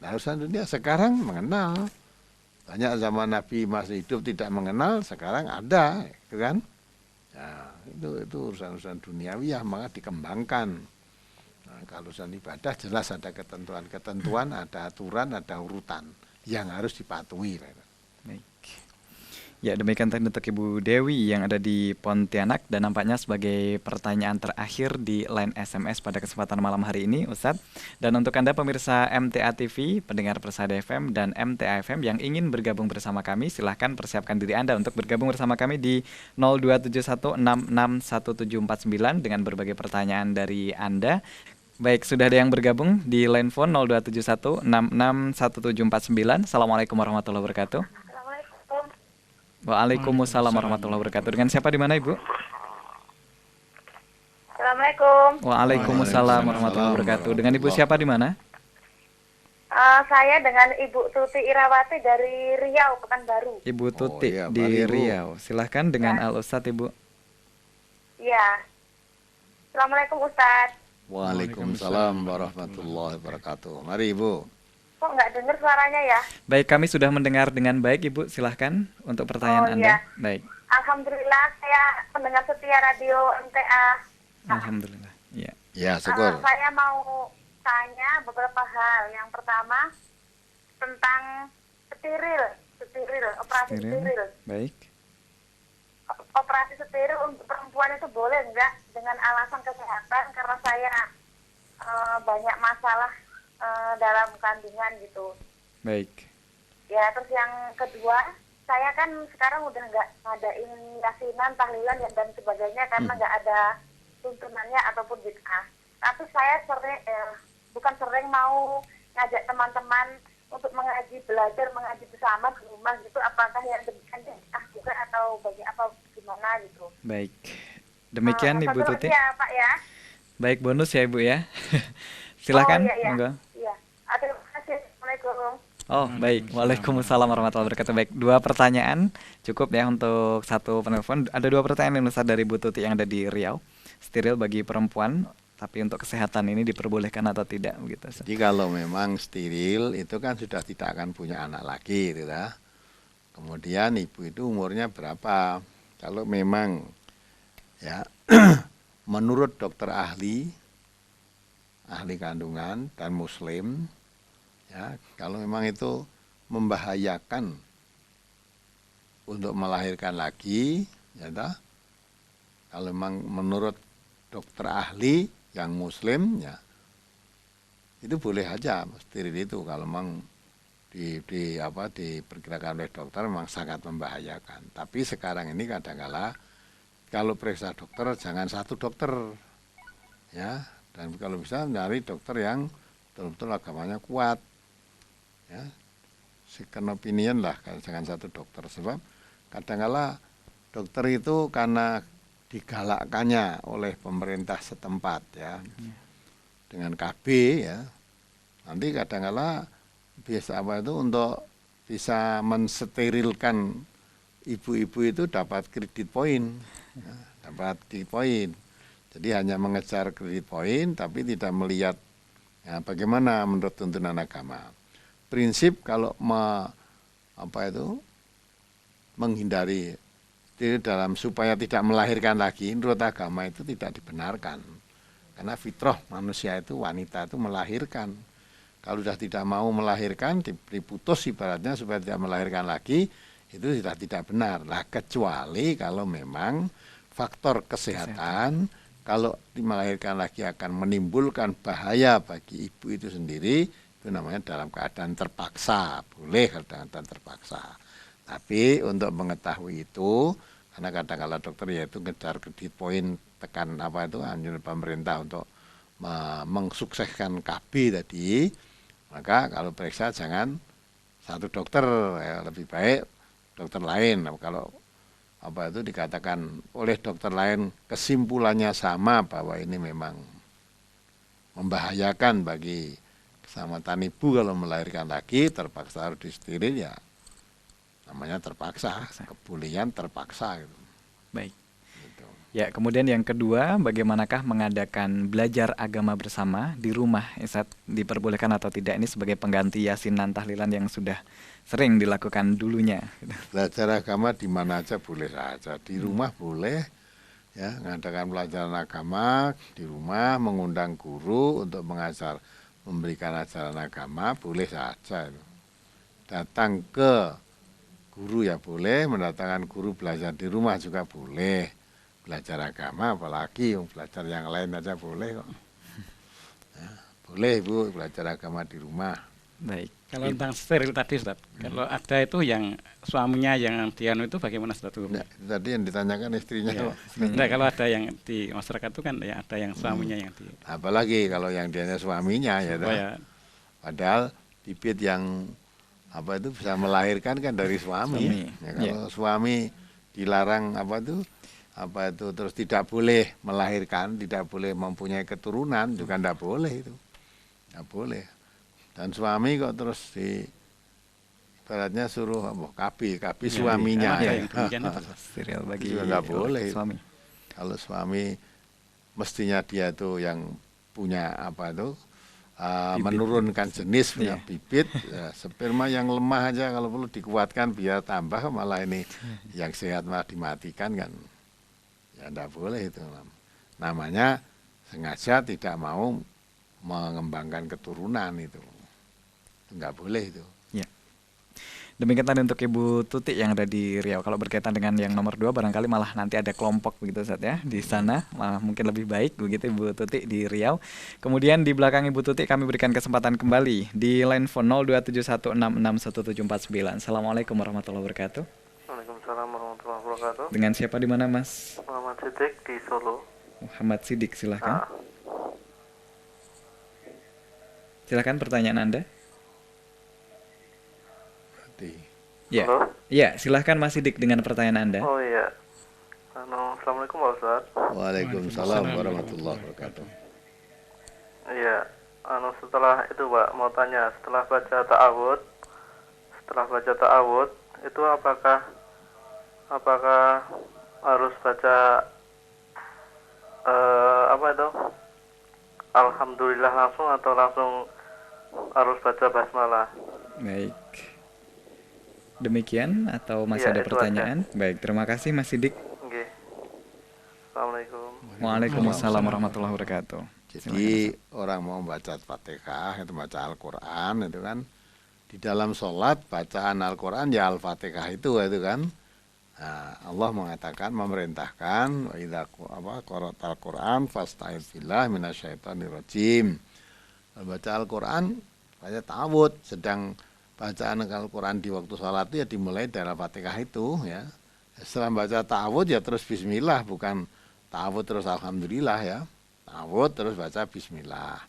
Nah, urusan dunia sekarang mengenal. Banyak zaman Nabi masih hidup tidak mengenal, sekarang ada, gitu kan? Nah, itu urusan-urusan duniawi ya, maka dikembangkan Nah, kalau urusan ibadah jelas ada ketentuan-ketentuan, ada aturan, ada urutan yang harus dipatuhi. Baik. Ya, demikian tadi untuk Ibu Dewi yang ada di Pontianak dan nampaknya sebagai pertanyaan terakhir di line SMS pada kesempatan malam hari ini, Ustadz. Dan untuk Anda pemirsa MTA TV, pendengar Persada FM dan MTA FM yang ingin bergabung bersama kami, silahkan persiapkan diri Anda untuk bergabung bersama kami di 0271661749 dengan berbagai pertanyaan dari Anda. Baik, sudah ada yang bergabung di line phone 0271661749. Assalamualaikum warahmatullahi wabarakatuh. Waalaikumsalam warahmatullahi wabarakatuh. Dengan siapa di mana, Ibu? Assalamualaikum. Waalaikumsalam warahmatullahi wabarakatuh. Dengan Ibu siapa di mana? Saya dengan Ibu Tuti Irawati dari Riau, Pekanbaru. Ibu Tuti iya, di mari, Ibu. Riau. Silahkan dengan Ya. Al Ustadz, Ibu. Iya. Assalamualaikum Ustadz. Waalaikumsalam warahmatullahi wabarakatuh. Mari Ibu. Kok nggak dengar suaranya ya? Baik, kami sudah mendengar dengan baik, Ibu. Silahkan untuk pertanyaan Anda. Iya. Baik, Alhamdulillah saya pendengar setia radio MTA. alhamdulillah. Ya. Ya, syukur. Saya mau tanya beberapa hal. Yang pertama tentang operasi steril. Baik. Operasi steril untuk perempuan itu boleh nggak dengan alasan kesehatan karena saya banyak masalah dalam kandungan gitu. Baik. Ya, terus yang kedua, saya kan sekarang udah nggak ngadain yasinan, tahlilan dan sebagainya karena nggak ada tuntunannya ataupun bid'ah. Tapi saya bukan sering mau ngajak teman-teman untuk belajar mengaji bersama di rumah gitu. Apakah yang demikian bid'ah juga atau apa gimana gitu? Baik. Demikian Ibu Satu Tuti. lagi ya Pak ya. Baik, bonus ya Ibu ya. Silakan. Iya. Monggo. Iya. Terima kasih. Assalamualaikum. Oh, baik. Waalaikumsalam warahmatullahi wabarakatuh. Baik, 2 pertanyaan cukup ya untuk satu penelpon. Ada 2 pertanyaan yang Ustaz dari Bu Tuti yang ada di Riau. Steril bagi perempuan, tapi untuk kesehatan ini diperbolehkan atau tidak begitu, Ustaz? Jadi kalau memang steril itu kan sudah tidak akan punya anak lagi gitu ya. Kemudian ibu itu umurnya berapa? Kalau memang ya menurut dokter ahli kandungan dan muslim ya, kalau memang itu membahayakan untuk melahirkan lagi ya toh, kalau memang menurut dokter ahli yang muslim ya itu boleh aja steril itu kalau memang diperkirakan oleh dokter memang sangat membahayakan. Tapi sekarang ini kadang-kala kalau periksa dokter jangan satu dokter ya, dan kalau bisa nyari dokter yang betul-betul agamanya kuat ya, second opinion lah, jangan satu dokter. Sebab kadang-kala dokter itu karena digalakkannya oleh pemerintah setempat ya dengan KB ya, nanti kadang-kala biasa untuk bisa mensterilkan ibu-ibu itu dapat kredit poin ya, dapat kredit poin. Jadi hanya mengejar kredit poin tapi tidak melihat ya, bagaimana menurut tuntunan agama. Prinsip kalau menghindari dalam supaya tidak melahirkan lagi, menurut agama itu tidak dibenarkan. Karena fitrah manusia itu, wanita itu melahirkan. Kalau sudah tidak mau melahirkan, diputus ibaratnya supaya tidak melahirkan lagi, itu sudah tidak benar. Lah kecuali kalau memang faktor kesehatan. Kalau melahirkan lagi akan menimbulkan bahaya bagi ibu itu sendiri, itu namanya dalam keadaan terpaksa, boleh dalam keadaan terpaksa. Tapi untuk mengetahui itu, karena kadang-kadang dokter yaitu ngejar kredit poin, tekan anjuran pemerintah untuk mensukseskan KB tadi, maka kalau periksa jangan satu dokter, ya, lebih baik dokter lain. Kalau dikatakan oleh dokter lain kesimpulannya sama bahwa ini memang membahayakan bagi keselamatan ibu kalau melahirkan lagi, terpaksa harus disteril ya, namanya terpaksa. Kebulian terpaksa gitu. Baik. Gitu. Ya, kemudian yang kedua, bagaimanakah mengadakan belajar agama bersama di rumah, Ustaz? Diperbolehkan atau tidak ini sebagai pengganti yasinan tahlilan yang sudah sering dilakukan dulunya? Belajar agama di mana aja boleh saja, di rumah boleh, ya, mengadakan pelajaran agama di rumah, mengundang guru untuk memberikan ajaran agama, boleh saja itu. Datang ke guru ya boleh, mendatangkan guru belajar di rumah juga boleh. Belajar agama apalagi, belajar yang lain aja boleh kok. Ya, boleh Bu, belajar agama di rumah. Baik. Kalau tentang steril tadi Ustaz, kalau ada itu yang suaminya yang dianu itu bagaimana Ustaz? Nah, itu tadi yang ditanyakan istrinya. Ya. istrinya. Nah, kalau ada yang di masyarakat itu kan ya ada yang suaminya yang di Apalagi kalau yang dianya suaminya ya. supaya Padahal bibit yang apa itu bisa melahirkan kan dari suami. Suami, Ya, kalau suami dilarang apa itu terus tidak boleh melahirkan, tidak boleh mempunyai keturunan juga tidak boleh itu, tidak boleh. Dan suami kok terus ibaratnya suruh KB suaminya ada ya. yang demikian itu. Steril bagi Itu nggak boleh. suami. Kalau suami mestinya dia itu yang punya apa itu menurunkan jenis punya bibit ya, sperma yang lemah aja kalau perlu dikuatkan biar tambah, malah ini yang sehat malah dimatikan kan ya, enggak boleh itu namanya sengaja tidak mau mengembangkan keturunan, itu enggak boleh itu. Ya. Demikian tadi untuk Ibu Tuti yang ada di Riau. Kalau berkaitan dengan yang nomor 2 barangkali malah nanti ada kelompok begitu Ustaz ya di sana, malah mungkin lebih baik begitu Ibu Tuti di Riau. Kemudian di belakang Ibu Tuti kami berikan kesempatan kembali di line phone 0271661749. Assalamualaikum warahmatullahi wabarakatuh. Waalaikumsalam warahmatullahi wabarakatuh. Dengan siapa di mana Mas? Muhammad Siddiq di Solo. Muhammad Sidik, silahkan. Ah, Silahkan pertanyaan Anda. Ya, Halo? ya silahkan Mas Sidik dengan pertanyaan Anda. Oh iya. Assalamualaikum Pak Ustaz. Waalaikumsalam warahmatullahi wabarakatuh. Iya. Setelah itu Pak mau tanya, setelah baca ta'awud itu apakah harus baca apa itu? Alhamdulillah langsung atau langsung harus baca basmalah? Baik. Demikian atau masih Iya, ada itu pertanyaan? Baik, terima kasih Mas Sidik. Oke. Assalamualaikum. Waalaikumsalam warahmatullahi wabarakatuh. Jadi orang mau baca Fatihah itu baca Al-Quran itu kan di dalam sholat bacaan Al-Quran ya Al-Fatihah itu kan. Nah, Allah mengatakan memerintahkan wa idza qara'tal Quran fasta'idz billahi minasyaitonir rajim. Baca Al-Quran baca ta'awudz, sedang bacaan Al-Quran di waktu sholat itu ya dimulai dari Al-Fatihah itu ya. Setelah baca ta'awudz ya terus bismillah, bukan ta'awudz terus alhamdulillah ya. Ta'awudz terus baca bismillah.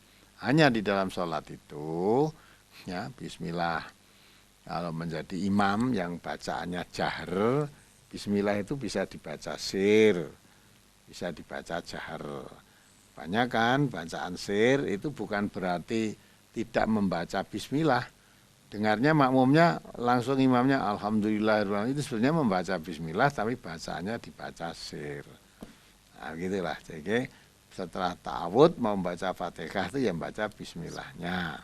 Hanya di dalam sholat itu ya bismillah. Kalau menjadi imam yang bacaannya jahar, bismillah itu bisa dibaca sir, bisa dibaca jahar. Banyak kan bacaan sir itu bukan berarti tidak membaca bismillah. Dengarnya makmumnya langsung imamnya alhamdulillah, itu sebenarnya membaca bismillah tapi bacaannya dibaca sir. Nah gitulah. Jadi setelah ta'awudz mau membaca Fatihah itu yang baca bismillahnya.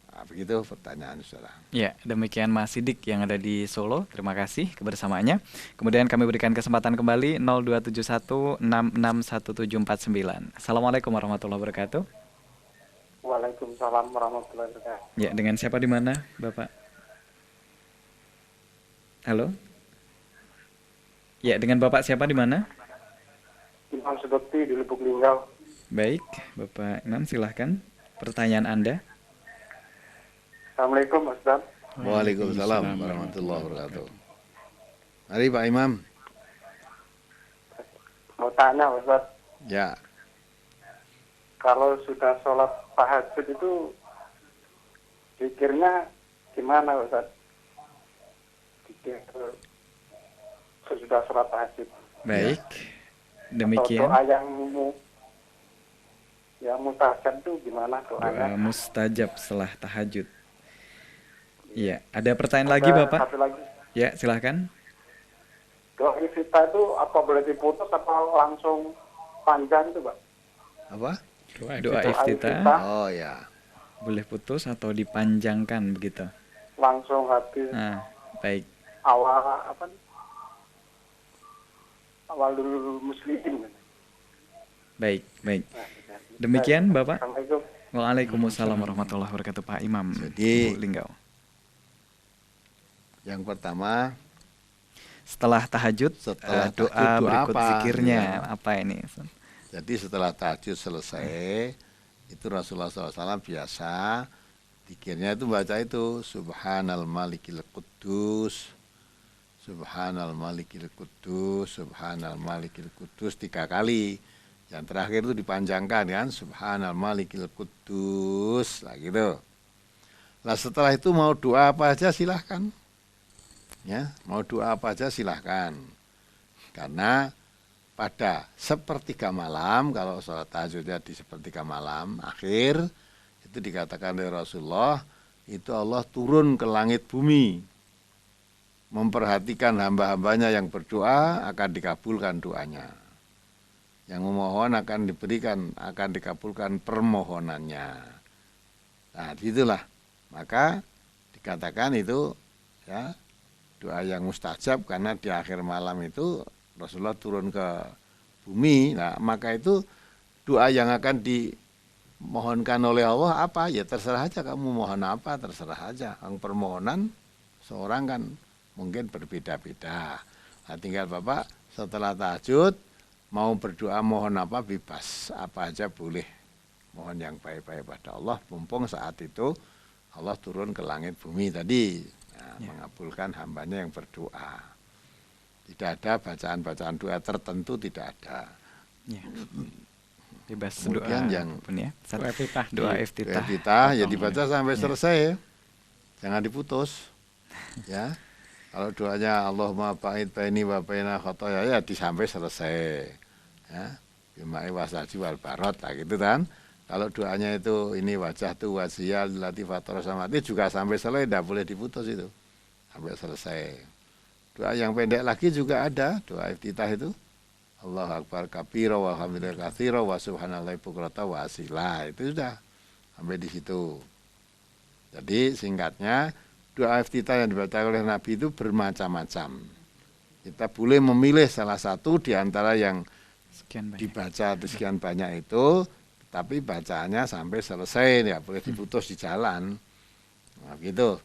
Nah, begitu pertanyaan saudara. Ya, demikian Mas Sidik yang ada di Solo. Terima kasih kebersamaannya. Kemudian kami berikan kesempatan kembali 0271661749. Assalamualaikum warahmatullahi wabarakatuh. Waalaikumsalam warahmatullahi wabarakatuh. Ya, dengan siapa di mana, Bapak? Halo? Ya, dengan Bapak siapa di mana? Imam Sudokti di Lubuk Linggau. Baik, Bapak Imam silahkan. Pertanyaan Anda. Assalamualaikum Mas Ustaz. Waalaikumsalam warahmatullahi wabarakatuh. Mari Pak Imam. Mau tanya Mas Ustaz, Ya, kalau sudah sholat tahajud itu zikirnya gimana Mas Ustaz? Zikir sesudah sholat tahajud. Baik. Atau Demikian doa yang mustajab itu gimana doa doanya? mustajab setelah tahajud. Iya, ada pertanyaan lagi Bapak? Satu lagi. Ya, silahkan. Doa iftitah itu apa boleh diputus atau langsung panjang itu Pak? apa? Doa iftitah Oh ya. boleh putus atau dipanjangkan begitu. Langsung habis Nah, baik. awal apa? walul muslimin. Baik, baik. Demikian Bapak. Assalamualaikum. Waalaikumsalam warahmatullahi wabarakatuh Pak Imam. Jadi- Ibu Linggau. Yang pertama, Setelah tahajud, Setelah doa tahajud, doa berikut apa? zikirnya Ya. apa ini? jadi setelah tahajud selesai, itu Rasulullah SAW biasa zikirnya itu baca itu Subhanal Malikil Quddus, Subhanal Malikil Quddus, Subhanal Malikil Quddus 3 kali. Yang terakhir itu dipanjangkan kan, Subhanal Malikil Quddus, lah gitu. Nah setelah itu mau doa apa aja silahkan. Ya, mau doa apa aja silahkan. Karena pada sepertiga malam, kalau sholat tahajudnya di sepertiga malam akhir, itu dikatakan oleh Rasulullah, itu Allah turun ke langit bumi, memperhatikan hamba-hambanya yang berdoa, akan dikabulkan doanya. Yang memohon akan diberikan, akan dikabulkan permohonannya. Nah, itulah. Maka dikatakan itu ya doa yang mustajab karena di akhir malam itu Rasulullah turun ke bumi. Nah, maka itu doa yang akan dimohonkan oleh Allah apa? Ya terserah aja kamu mohon apa, terserah aja. Yang permohonan seorang kan mungkin berbeda-beda. Nah, tinggal Bapak setelah tahajud mau berdoa mohon apa bebas, apa aja boleh. Mohon yang baik-baik pada Allah, mumpung saat itu Allah turun ke langit bumi tadi, mengabulkan hambanya yang berdoa. Tidak ada bacaan-bacaan doa tertentu, tidak ada. Ya. Bebas Kemudian doa yang apapun ya. Doa iftitah. Doa Doa iftitah. iftitah ya Potong, dibaca ya. sampai Ya. selesai ya. Jangan diputus. Ya. Kalau doanya Allahumma ba'id baini wa baina khotoya ya sampai selesai. Ya. Bima'i wasaji wal barot lah gitu kan. Kalau doanya itu ini wajah tu wajiyal latifator samati juga sampai selesai, tidak boleh diputus itu. Sampai selesai. Doa yang pendek lagi juga ada, doa iftitah itu. Allahu Akbar kabira wa hamdulillah katsira wa subhanallahi bukrata wa asila. Itu sudah sampai di situ. Jadi singkatnya doa iftitah yang dibaca oleh Nabi itu bermacam-macam. Kita boleh memilih salah satu di antara yang Sekian banyak. dibaca sekian banyak itu, tapi bacaannya sampai selesai, ya boleh diputus di jalan. Nah, gitu.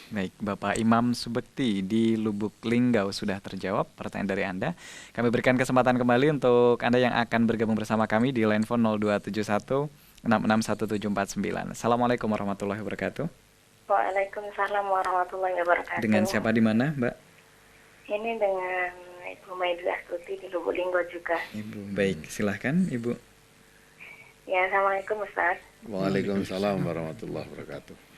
Baik, Bapak Imam Subekti di Lubuk Linggau sudah terjawab pertanyaan dari Anda. Kami berikan kesempatan kembali untuk Anda yang akan bergabung bersama kami di line phone 0271 661749. Assalamualaikum warahmatullahi wabarakatuh. Waalaikumsalam warahmatullahi wabarakatuh. Dengan siapa di mana, Mbak? Ini dengan Ibu Maidul Astuti di Lubuk Linggau juga. Ibu. Baik, silahkan Ibu. Ya, Assalamualaikum Ustaz. Waalaikumsalam warahmatullahi wabarakatuh.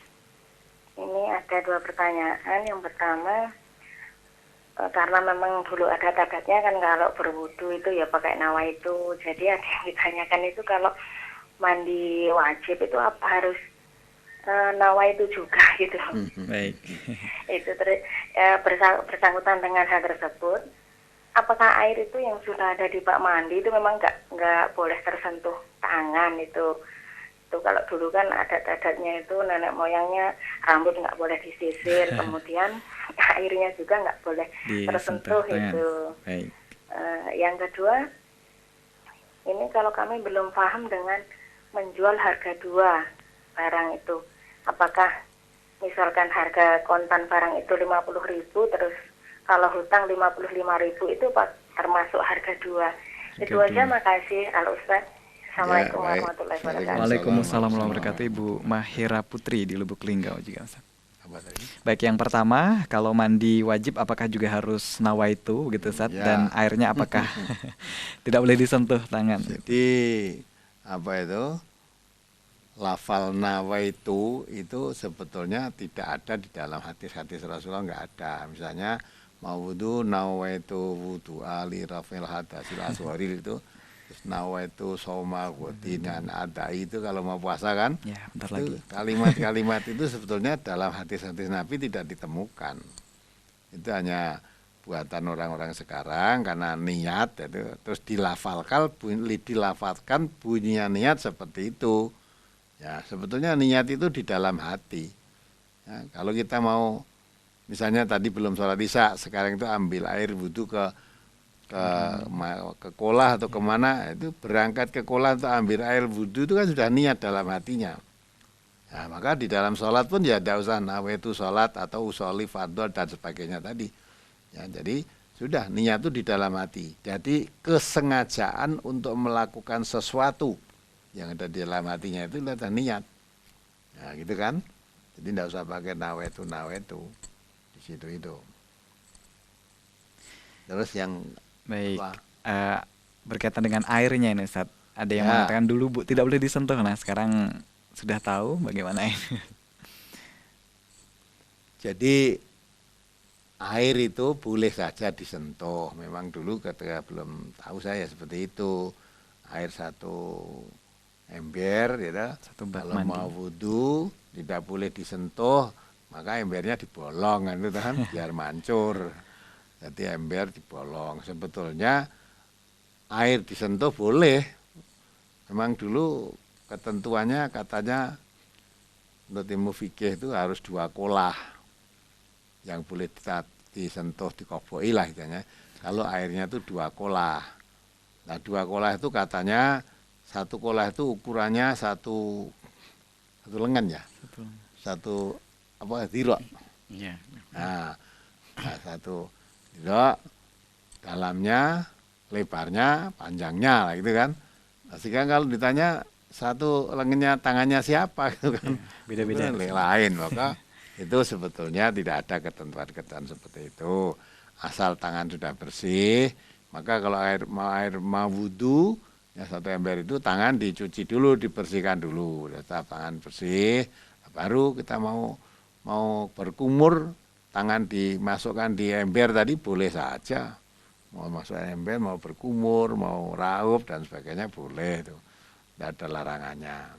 Ini ada 2 pertanyaan. Yang pertama, karena memang dulu ada adatnya kan kalau berwudu itu ya pakai nawaitu. Jadi ada yang ditanyakan itu kalau mandi wajib itu apa harus nawaitu juga gitu. Baik. Itu bersangkutan dengan hal tersebut. Apakah air itu yang sudah ada di bak mandi itu memang nggak boleh tersentuh tangan itu kalau dulu kan adat-adatnya itu nenek moyangnya rambut nggak boleh disisir, kemudian airnya juga nggak boleh tersentuh tangan. itu. Baik. Yang kedua, ini kalau kami belum paham dengan menjual harga 2 barang itu, apakah misalkan harga kontan barang itu 50.000 terus kalau hutang 55.000 itu termasuk harga 2. Itu aja, makasih Al Ustaz. Assalamualaikum baik. warahmatullahi wabarakatuh. Waalaikumsalam warahmatullahi wabarakatuh. Ibu Mahira Putri di Lubuk Linggau juga, Ustaz. Apa tadi? Baik, yang pertama, kalau mandi wajib apakah juga harus nawaitu gitu, Ustaz? Ya. Dan airnya apakah tidak boleh disentuh tangan? Jadi apa itu? Lafal nawaitu itu sebetulnya tidak ada di dalam hadis-hadis Rasulullah, nggak ada. Misalnya mau wudu nawaitu wudu ali rafil hadasil aswari itu, terus nawaitu soma dan ada itu kalau mau puasa kan. Ya, bentar Itu lagi. kalimat-kalimat itu sebetulnya dalam hadis-hadis Nabi tidak ditemukan. Itu hanya buatan orang-orang sekarang karena niat itu, terus dilafalkan bunyinya niat seperti itu. Ya, sebetulnya niat itu di dalam hati. Ya, kalau kita mau misalnya tadi belum sholat isya, sekarang itu ambil air wudhu ke ke kolah atau kemana, itu berangkat ke kolah untuk ambil air wudhu itu kan sudah niat dalam hatinya. Nah, maka di dalam sholat pun ya tidak usah nawaitu sholat atau usoli fardhu dan sebagainya tadi. Ya, jadi sudah niat itu di dalam hati. Jadi kesengajaan untuk melakukan sesuatu yang ada di dalam hatinya itu adalah niat. Nah, gitu kan? Jadi tidak usah pakai nawaitu di situ itu. Terus yang Baik. apa? Berkaitan dengan airnya ini Ustaz. Ada yang Ya. mengatakan dulu Bu tidak boleh disentuh. Nah, sekarang sudah tahu bagaimana ini. Jadi air itu boleh saja disentuh. Memang dulu ketika belum tahu saya seperti itu. Air satu ember, gitu. Satu bak Kalau mandi. mau wudhu tidak boleh disentuh, maka embernya dibolong kan, itu kan biar mancur. Jadi ember dibolong. Sebetulnya air disentuh boleh. Memang dulu ketentuannya katanya menurut ilmu fikih itu harus 2 kolah yang boleh disentuh, dikoboi lah istilahnya. Kalau airnya itu 2 kolah. Nah 2 kolah itu katanya 1 kolah itu ukurannya satu lengan ya, Betul. satu apa dirok. Iya. Nah 1 dirok, dalamnya, lebarnya, panjangnya lah gitu kan. Nah, sehingga kalau ditanya satu lengannya tangannya siapa gitu kan, beda-beda. itu lain, maka itu sebetulnya tidak ada ketentuan-ketentuan seperti itu. Asal tangan sudah bersih, maka kalau air mau wudhu, ya 1 ember itu tangan dicuci dulu, dibersihkan dulu. Setelah tangan bersih, baru kita mau berkumur, tangan dimasukkan di ember tadi boleh saja. Mau masuk ember, mau berkumur, mau raup dan sebagainya boleh itu. Tidak ada larangannya.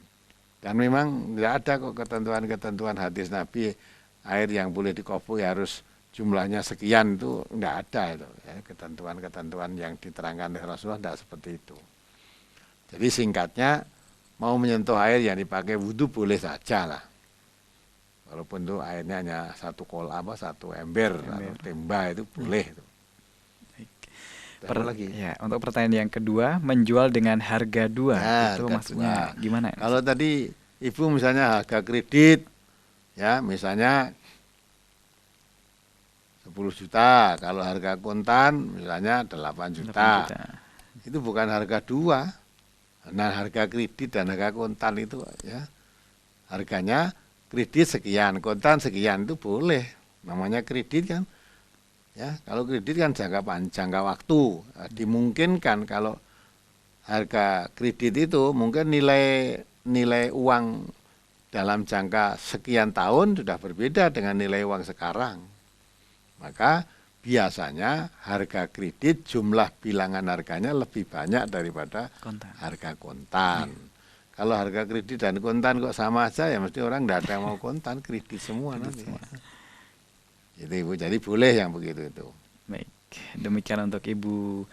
Dan memang tidak ada kok ketentuan-ketentuan hadis Nabi air yang boleh dikoboi harus jumlahnya sekian, itu tidak ada itu. Ya, ketentuan-ketentuan yang diterangkan oleh Rasulullah tidak seperti itu. Jadi singkatnya mau menyentuh air yang dipakai wudhu boleh saja lah. Walaupun itu airnya hanya 1 ember atau timba itu boleh itu. Lagi. Ya, untuk pertanyaan yang kedua, menjual dengan harga 2 Nah, itu harga maksudnya 2. gimana? Kalau tadi Ibu misalnya harga kredit, ya misalnya 10 juta, kalau harga kontan misalnya 8 juta. Itu bukan harga 2. Nah, harga kredit dan harga kontan itu ya harganya kredit sekian, kontan sekian itu boleh. Namanya kredit kan. Ya, kalau kredit kan jangka waktu. Nah, dimungkinkan kalau harga kredit itu mungkin nilai uang dalam jangka sekian tahun sudah berbeda dengan nilai uang sekarang. Maka biasanya harga kredit jumlah bilangan harganya lebih banyak daripada harga kontan. Kalau harga kredit dan kontan kok sama aja, ya mesti orang tidak ada yang mau kontan, kredit semua nanti. Jadi Ibu, jadi boleh yang begitu itu. Baik, demikian untuk Ibu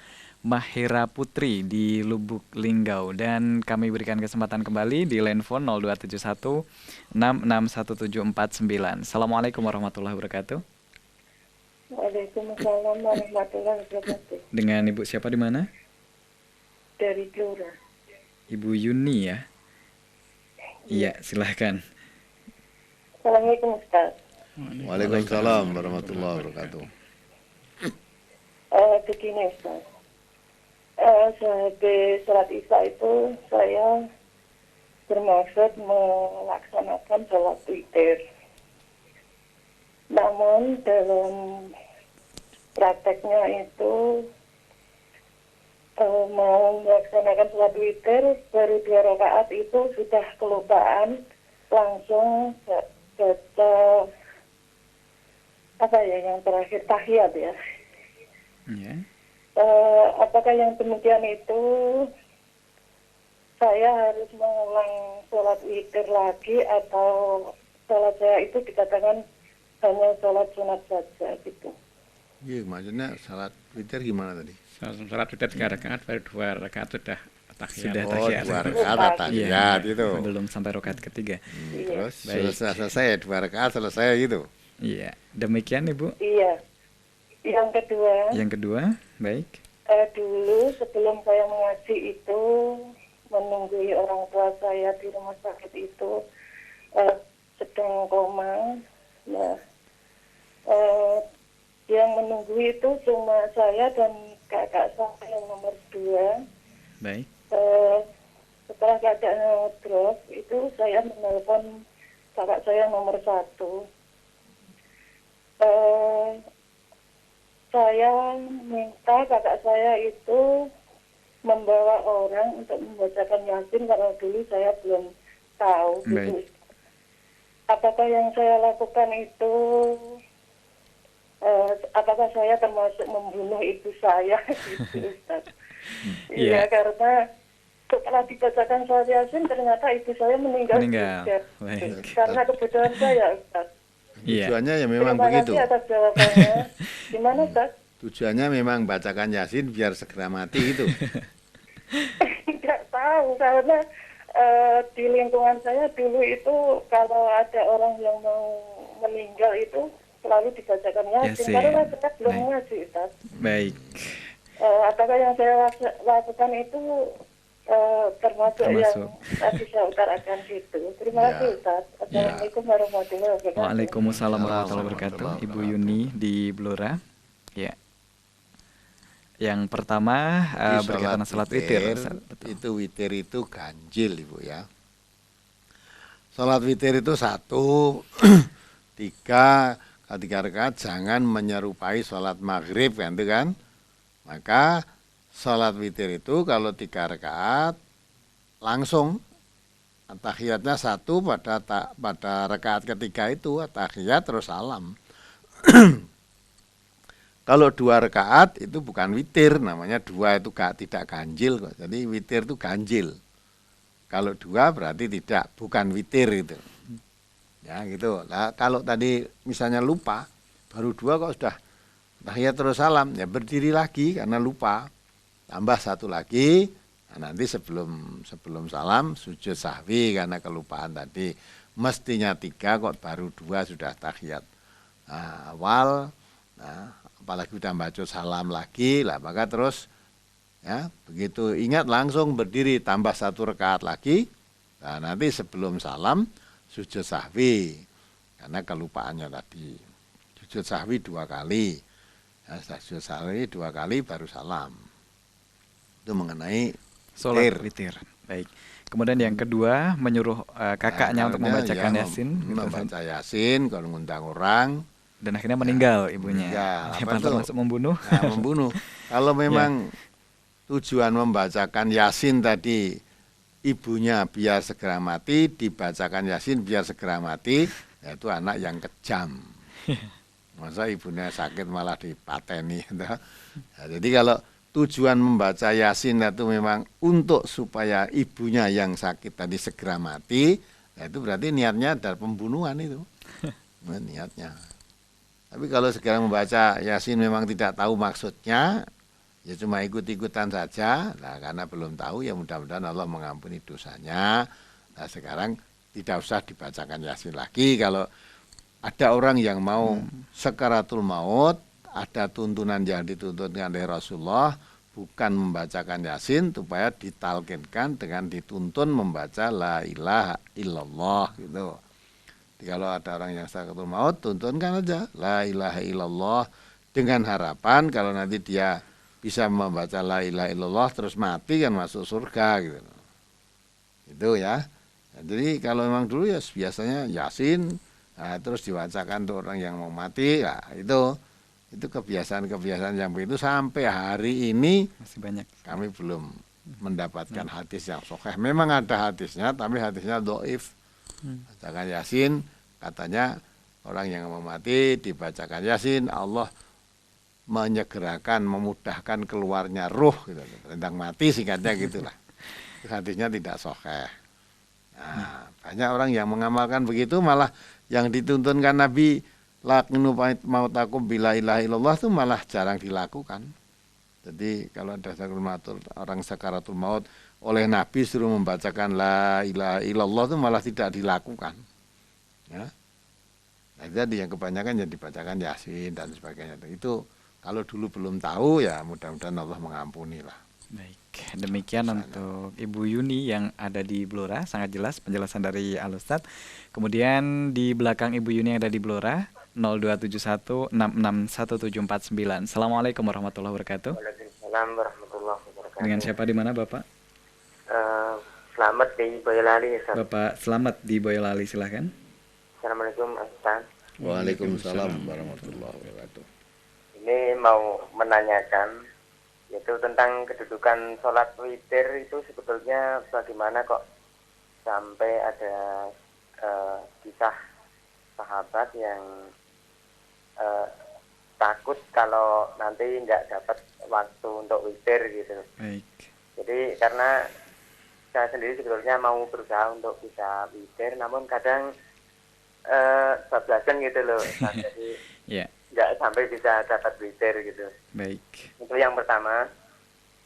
Mahira Putri di Lubuk Linggau, dan kami berikan kesempatan kembali di line phone 0271 661749. Assalamualaikum warahmatullahi wabarakatuh. Waalaikumsalam warahmatullahi wabarakatuh. Dengan Ibu siapa di mana? Dari Blora. Ibu Yuni ya. Iya, silahkan. Assalamualaikum Ustaz. Waalaikumsalam warahmatullahi wabarakatuh. Begini Ustaz. Sehabis sholat Isya itu saya bermaksud melaksanakan sholat witir. Namun dalam prakteknya itu mau melaksanakan sholat witir baru 2 rakaat itu sudah kelupaan, langsung baca apa ya yang terakhir tahiyat ya. Ya. Apakah yang demikian itu saya harus mengulang sholat witir lagi atau sholat saya itu dikatakan hanya sholat sunat saja gitu? Iya, maksudnya salat witir gimana tadi? Sholat sudah 3 rakaat, baru 2 rakaat sudah tahiyat. Sudah Oh, tahiyat. 2 rakaat tahiyat itu. Belum sampai rakaat ketiga. Terus Baik. selesai 2 rakaat selesai gitu. Iya, demikian Ibu. Iya. Yang kedua, Yang kedua, baik. Dulu sebelum saya mengaji itu menunggui orang tua saya di rumah sakit itu sedang koma. Nah, yang menunggui itu cuma saya dan kakak saya yang nomor 2. Baik. Setelah keadaannya drop itu saya menelpon kakak saya yang nomor 1. Saya minta kakak saya itu membawa orang untuk membacakan Yasin karena dulu saya belum tahu. Baik. Gitu. Apakah yang saya lakukan itu, apakah saya termasuk membunuh ibu saya? Gitu, Ustaz. Iya, karena setelah dibacakan surat Yasin ternyata ibu saya meninggal. Juga. Baik. Karena kebetulan saya, Ustaz. Tujuannya ya memang Terima begitu. kasih atas jawabannya. Gimana, Ustaz? Tujuannya memang bacakan Yasin biar segera mati itu. Tidak tahu karena di lingkungan saya dulu itu kalau ada orang yang mau meninggal itu selalu dibacakan Yasin. Karena saya belum ngaji, Ustaz. Baik. Apakah yang saya lakukan itu termasuk yang tadi saya utarakan gitu. Terima kasih, Ustaz. Assalamualaikum warahmatullahi wabarakatuh. Waalaikumsalam warahmatullahi wabarakatuh. Ibu Yuni di Blora. Ya. Yang pertama berkaitan salat witir. Itu witir itu ganjil, Ibu ya. Salat witir itu 1, 3 rakaat jangan menyerupai salat maghrib kan itu kan. Maka salat witir itu kalau 3 rakaat langsung tahiyatnya 1 pada rakaat ketiga itu tahiyat terus salam. Kalau 2 rakaat itu bukan witir, namanya 2 itu tidak ganjil kok. Jadi witir itu ganjil. Kalau 2 berarti bukan witir itu. Ya gitu. Nah, kalau tadi misalnya lupa, baru 2 kok sudah tahiyat terus salam, ya berdiri lagi karena lupa. Tambah 1 lagi, nah nanti sebelum salam sujud sahwi karena kelupaan tadi. Mestinya 3 kok baru 2 sudah tahiyat awal. Nah, apalagi udah baca salam lagi lah, maka terus ya begitu ingat langsung berdiri tambah 1 rakaat lagi. Nah, nanti sebelum salam sujud sahwi karena kelupaannya tadi. Sujud sahwi 2 kali. Ya, sujud sahwi 2 kali baru salam. Itu mengenai salat witir. Baik. Kemudian yang kedua menyuruh kakaknya untuk membacakan Yasin. Membaca Yasin kalau ngundang orang. Dan akhirnya meninggal ibunya. Apa itu? Termasuk membunuh. Nah, membunuh. Kalau memang tujuan membacakan Yasin tadi ibunya biar segera mati, dibacakan Yasin biar segera mati, ya itu anak yang kejam. Masa ibunya sakit malah dipateni. Nah, jadi kalau tujuan membaca Yasin itu memang untuk supaya ibunya yang sakit tadi segera mati, ya itu berarti niatnya adalah pembunuhan itu. Nah, niatnya. Tapi kalau sekarang membaca Yasin memang tidak tahu maksudnya, ya cuma ikut-ikutan saja. Nah, karena belum tahu ya mudah-mudahan Allah mengampuni dosanya. Nah, sekarang tidak usah dibacakan Yasin lagi. Kalau ada orang yang mau sekaratul maut, ada tuntunan yang dituntutkan oleh Rasulullah, bukan membacakan Yasin supaya ditalkinkan dengan dituntun membaca la ilaha illallah gitu. Kalau ada orang yang sakaratul maut, tuntunkan aja la ilaha illallah dengan harapan kalau nanti dia bisa membaca la ilaha illallah terus mati kan masuk surga gitu. Itu ya. Nah, jadi kalau memang dulu ya biasanya Yasin, nah, terus dibacakan untuk orang yang mau mati, ya itu kebiasaan-kebiasaan yang begitu sampai hari ini masih banyak. Kami belum mendapatkan hadis yang sahih. Memang ada hadisnya, tapi hadisnya dhaif. Bacakan Yasin, katanya orang yang mau mati dibacakan Yasin, Allah menyegerakan, memudahkan keluarnya ruh gitu. Tentang mati singkatnya gitulah. Hadisnya tidak sahih. Nah, banyak orang yang mengamalkan begitu, malah yang dituntunkan Nabi laqinu mautakum bila ilaha illallah itu malah jarang dilakukan. Jadi kalau ada orang sakaratul maut oleh Nabi suruh membacakan la ilaha illallah itu malah tidak dilakukan. Ya. Nah, jadi yang kebanyakan yang dibacakan Yasin dan sebagainya itu Kalau dulu belum tahu ya mudah-mudahan Allah mengampuni lah. Baik, demikian untuk Ibu Yuni yang ada di Blora, sangat jelas penjelasan dari Al-Ustadz. Kemudian di belakang Ibu Yuni yang ada di Blora, 0271661749. Assalamualaikum warahmatullahi wabarakatuh. Waalaikumsalam warahmatullahi wabarakatuh. Dengan siapa di mana Bapak? Selamat di Boyolali, Ustaz. Bapak Selamat di Boyolali, silahkan. Assalamualaikum, Ustaz. Waalaikumsalam warahmatullahi wabarakatuh. Ini mau menanyakan yaitu tentang kedudukan sholat witir itu sebetulnya bagaimana kok sampai ada kisah sahabat yang takut kalau nanti nggak dapat waktu untuk witir gitu. Baik. Jadi karena saya sendiri sebetulnya mau berusaha untuk bisa witir, namun kadang bablasan gitu loh. Jadi Ya, nggak sampai bisa dapat witir gitu. baik. Itu yang pertama.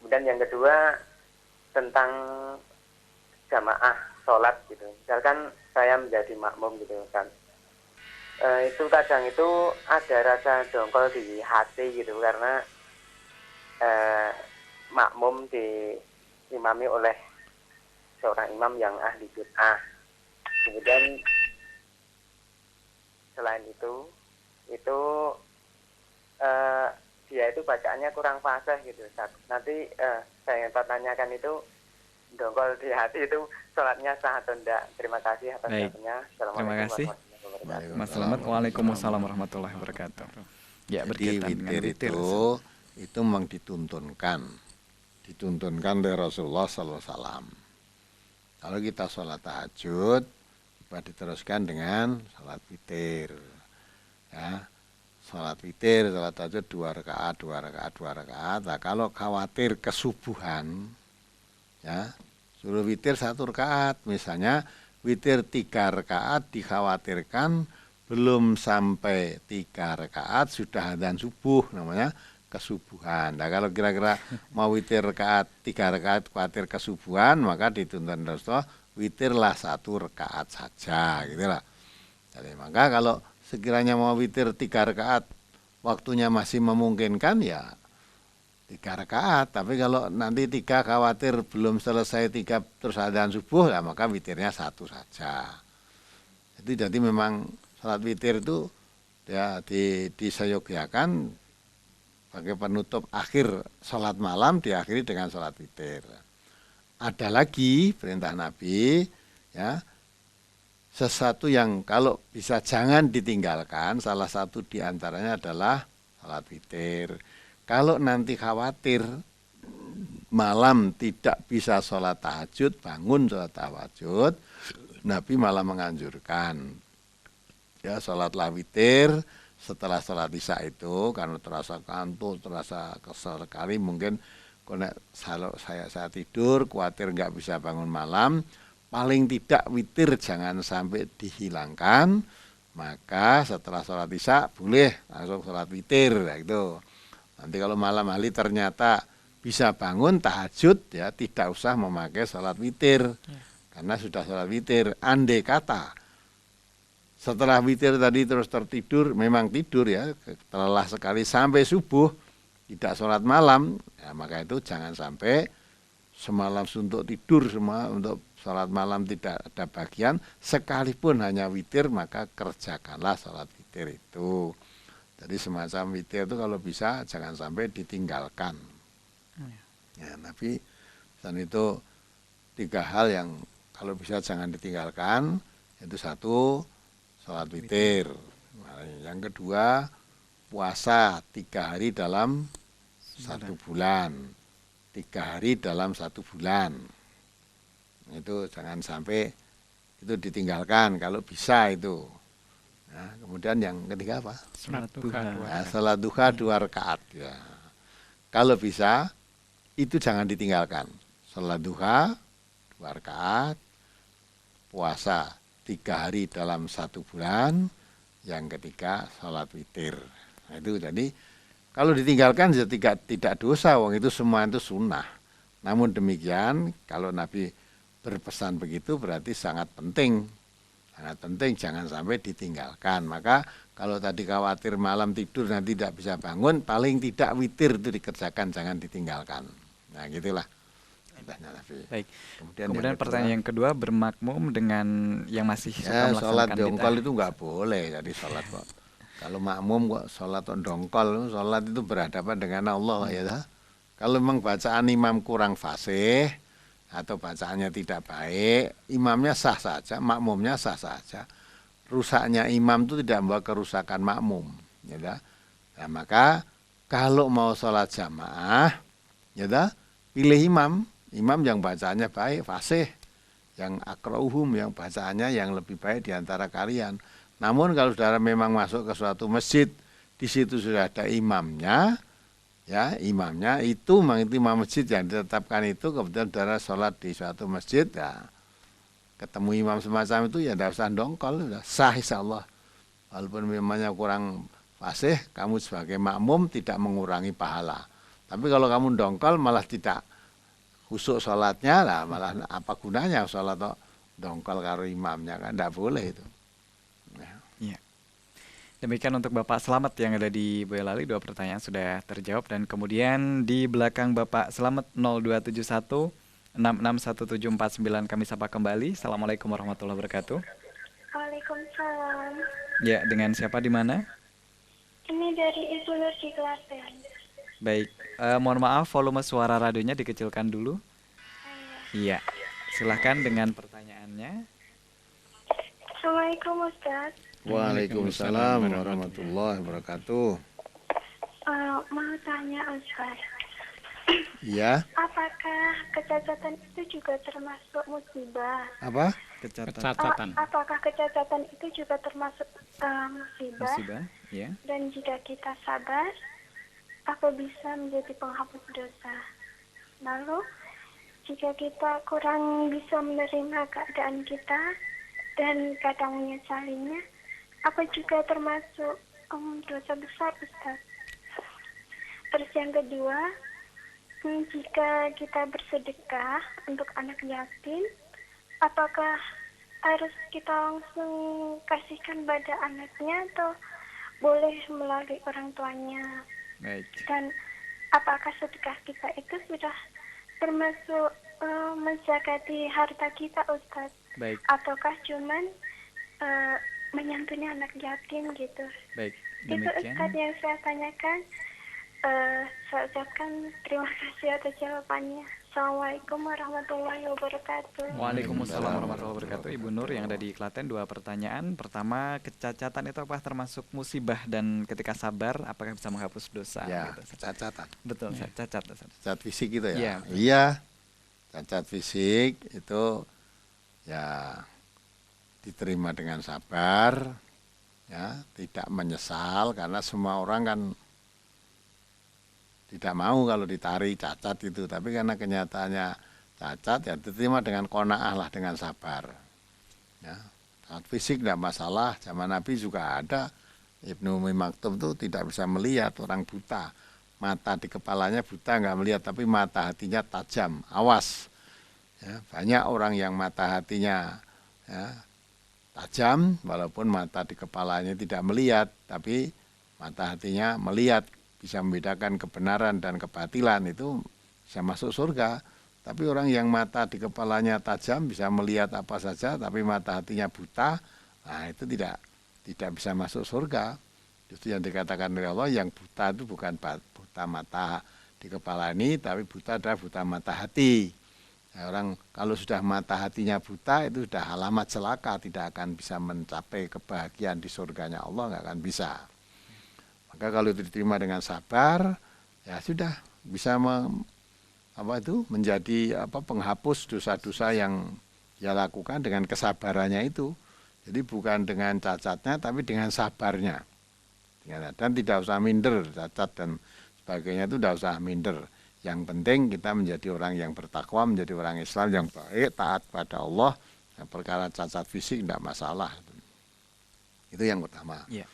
Kemudian yang kedua tentang jamaah sholat gitu. Misalkan saya menjadi makmum gitu kan. Itu kadang itu ada rasa dongkol di hati gitu karena makmum diimami oleh seorang imam yang ahli bid'ah. Kemudian selain itu dia itu bacaannya kurang fasih gitu. Nanti saya ingin pertanyakan itu dongkol di hati itu sholatnya sah atau enggak. Terima kasih atas jawabannya. Terima kasih Mas Selamat. Waalaikumsalam warahmatullahi wabarakatuh. Ya, Jadi berkaitan dengan witir itu memang dituntunkan oleh Rasulullah SAW. Kalau kita sholat tahajud, kita diteruskan dengan sholat witir. Ya, sholat witir, sholat tahajud 2 rakaat. Nah, kalau khawatir kesubuhan, ya suruh witir 1 rakaat. Misalnya witir 3 rakaat dikhawatirkan belum sampai 3 rakaat sudah adzan subuh, namanya kesubuhan. Nah, kalau kira-kira mau witir 3 rakaat khawatir kesubuhan, maka dituntun Rasulullah witirlah 1 rakaat saja, gitulah. Jadi maka kalau sekiranya mau witir 3 rakaat waktunya masih memungkinkan ya 3 rakaat. Tapi kalau nanti 3 khawatir belum selesai 3 terus adzan subuh, ya maka witirnya 1 saja. Jadi memang salat witir itu ya disayogyakan sebagai penutup akhir salat malam, diakhiri dengan salat witir. Ada lagi perintah Nabi, ya, sesuatu yang kalau bisa jangan ditinggalkan, salah satu diantaranya adalah salat witir. Kalau nanti khawatir malam tidak bisa sholat tahajud, bangun sholat tahajud, Nabi malah menganjurkan, ya, sholatlah witir setelah sholat isya itu, karena terasa kantuk, terasa kesal sekali, mungkin kalau saya tidur, khawatir nggak bisa bangun malam, paling tidak witir jangan sampai dihilangkan, maka setelah sholat isya boleh langsung sholat witir, ya itu. Nanti kalau malam hari ternyata bisa bangun tahajud, ya tidak usah memakai sholat witir, karena sudah sholat witir. Andai kata setelah witir tadi terus tertidur, memang tidur ya, lelah sekali sampai subuh, tidak sholat malam, ya maka itu jangan sampai semalam suntuk tidur, semua untuk sholat malam tidak ada bagian, sekalipun hanya witir, maka kerjakanlah sholat witir itu. Jadi semacam witir itu kalau bisa jangan sampai ditinggalkan. Ya, tapi dan itu 3 hal yang kalau bisa jangan ditinggalkan, yaitu 1, sholat witir. Yang kedua, puasa 3 hari dalam 1 bulan. 3 hari dalam 1 bulan. Itu jangan sampai itu ditinggalkan kalau bisa itu. Nah, kemudian yang ketiga apa? Salat duha. Nah, salat duha 2 rakaat. Ya. Kalau bisa itu jangan ditinggalkan. Salat duha 2 rakaat, puasa 3 hari dalam 1 bulan, yang ketiga salat witir. Nah, itu jadi kalau ditinggalkan ya tidak dosa, wong itu semua itu sunnah. Namun demikian kalau Nabi berpesan begitu berarti sangat penting Sangat penting, jangan sampai ditinggalkan. Maka kalau tadi khawatir malam tidur nanti tidak bisa bangun, paling tidak witir itu dikerjakan, jangan ditinggalkan. Nah gitulah. Baik. Kemudian pertanyaan yang kedua, bermakmum dengan yang masih suka melaksanakan sholat bid'ah. dongkol itu nggak boleh. Jadi sholat kok. Kalau makmum kok sholat dongkol, sholat itu berhadapan dengan Allah ya. Kalau memang bacaan imam kurang fasih atau bacaannya tidak baik, imamnya sah saja, makmumnya sah saja. Rusaknya imam itu tidak membawa kerusakan makmum, ya. Nah, maka kalau mau sholat jamaah, ya, pilih imam yang bacaannya baik, fasih, yang akrauhum, yang bacaannya yang lebih baik di antara kalian. Namun kalau saudara memang masuk ke suatu masjid, di situ sudah ada imamnya, ya imamnya itu memang itu imam masjid yang ditetapkan itu, kemudian saudara sholat di suatu masjid, ya ketemu imam semacam itu ya tidak usah dongkol, sudah sah insyaallah. Walaupun imamnya kurang fasih, kamu sebagai makmum tidak mengurangi pahala. Tapi kalau kamu dongkol malah tidak khusuk sholatnya, lah malah apa gunanya sholat dongkol karo imamnya, kan tidak boleh itu. Ya. Demikian untuk Bapak Selamat yang ada di Boyolali, 2 pertanyaan sudah terjawab. Dan kemudian di belakang Bapak Selamat 0271 661749 kami sapa kembali. Assalamualaikum warahmatullahi wabarakatuh. Waalaikumsalam. Ya, dengan siapa di mana? Ini dari Ibu Nur di Klaten. Baik, mohon maaf volume suara radionya dikecilkan dulu. Iya, silahkan dengan pertanyaannya. Assalamualaikum Ustaz. Waalaikumsalam warahmatullahi wabarakatuh. Mau tanya Ustaz. Iya. Apakah kecacatan itu juga termasuk musibah? Apa? Kecacatan. Apakah kecacatan itu juga termasuk musibah? Musibah, ya. Dan jika kita sabar, apa bisa menjadi penghapus dosa? Lalu, jika kita kurang bisa menerima keadaan kita dan kadang menyesalinya, apa juga termasuk dosa besar, Ustaz? Terus yang kedua, jika kita bersedekah untuk anak yatim, apakah harus kita langsung kasihkan pada anaknya atau boleh melalui orang tuanya? Baik. Dan apakah sedekah kita itu sudah termasuk menzakati harta kita, Ustaz? Baik. Ataukah cuman menyantuni anak yatim gitu? Baik. Itu Demikian. Ustaz yang saya tanyakan. Saya ucapkan terima kasih atas jawabannya. Assalamualaikum warahmatullahi wabarakatuh. Waalaikumsalam warahmatullahi wabarakatuh. Ibu Nur yang ada di Klaten, 2 pertanyaan. Pertama, kecacatan itu apa termasuk musibah, dan ketika sabar apakah bisa menghapus dosa? Ya, Gitu. kecacatan. Betul, cacat. Cacat fisik itu ya? Iya. Iya, cacat fisik itu ya diterima dengan sabar, ya tidak menyesal, karena semua orang kan tidak mau kalau ditarik cacat itu, tapi karena kenyataannya cacat ya diterima dengan qanaah lah, dengan sabar. Ya, cacat fisik tidak masalah, zaman Nabi juga ada. Ibnu Umi Maktum itu tidak bisa melihat, orang buta, mata di kepalanya buta nggak melihat, tapi mata hatinya tajam, awas. Ya, banyak orang yang mata hatinya ya, tajam, walaupun mata di kepalanya tidak melihat, tapi mata hatinya melihat, bisa membedakan kebenaran dan kebatilan, itu bisa masuk surga. Tapi orang yang mata di kepalanya tajam, bisa melihat apa saja, tapi mata hatinya buta, nah itu tidak bisa masuk surga. Justru yang dikatakan oleh Allah, yang buta itu bukan buta mata di kepala ini, tapi buta adalah buta mata hati. Nah, orang kalau sudah mata hatinya buta, itu sudah alamat celaka, tidak akan bisa mencapai kebahagiaan di surganya Allah, nggak akan bisa. Maka kalau itu diterima dengan sabar, ya sudah bisa menjadi penghapus dosa-dosa yang dia lakukan dengan kesabarannya itu. Jadi bukan dengan cacatnya, tapi dengan sabarnya. Dan tidak usah minder, cacat dan sebagainya itu tidak usah minder. Yang penting kita menjadi orang yang bertakwa, menjadi orang Islam yang baik, taat pada Allah. Perkara cacat fisik tidak masalah. Itu yang pertama. Ya.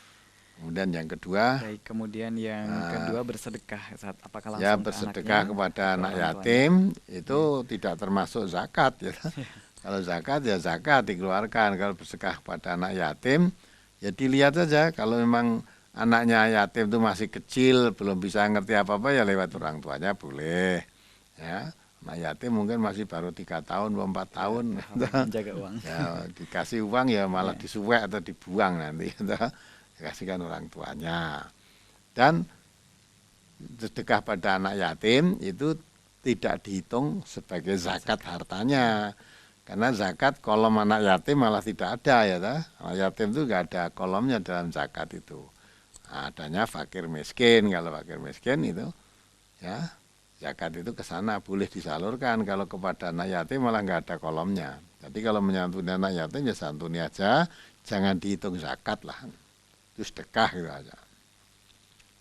Kemudian yang kedua, Baik, kemudian yang kedua bersedekah. Apakah langsung ya ke bersedekah anaknya, kepada atau anak orang yatim itu tidak termasuk zakat ya. Kalau zakat ya zakat dikeluarkan. Kalau bersedekah pada anak yatim ya dilihat saja. Kalau memang anaknya yatim itu masih kecil, belum bisa ngerti apa-apa ya lewat orang tuanya boleh. Ya, anak yatim mungkin masih baru 3 tahun, 4 tahun. Jaga uang. Ya, dikasih uang ya malah disuwek atau dibuang nanti. Dikasihkan orang tuanya. Dan sedekah pada anak yatim itu tidak dihitung sebagai zakat hartanya. Karena zakat kolom anak yatim malah tidak ada ya. Anak yatim itu nggak ada kolomnya dalam zakat itu. Adanya fakir miskin. Kalau fakir miskin itu ya zakat itu ke sana boleh disalurkan. Kalau kepada anak yatim malah nggak ada kolomnya. Jadi kalau menyantuni anak yatim ya santuni aja, jangan dihitung zakat lah. Itu sedekah gitu aja.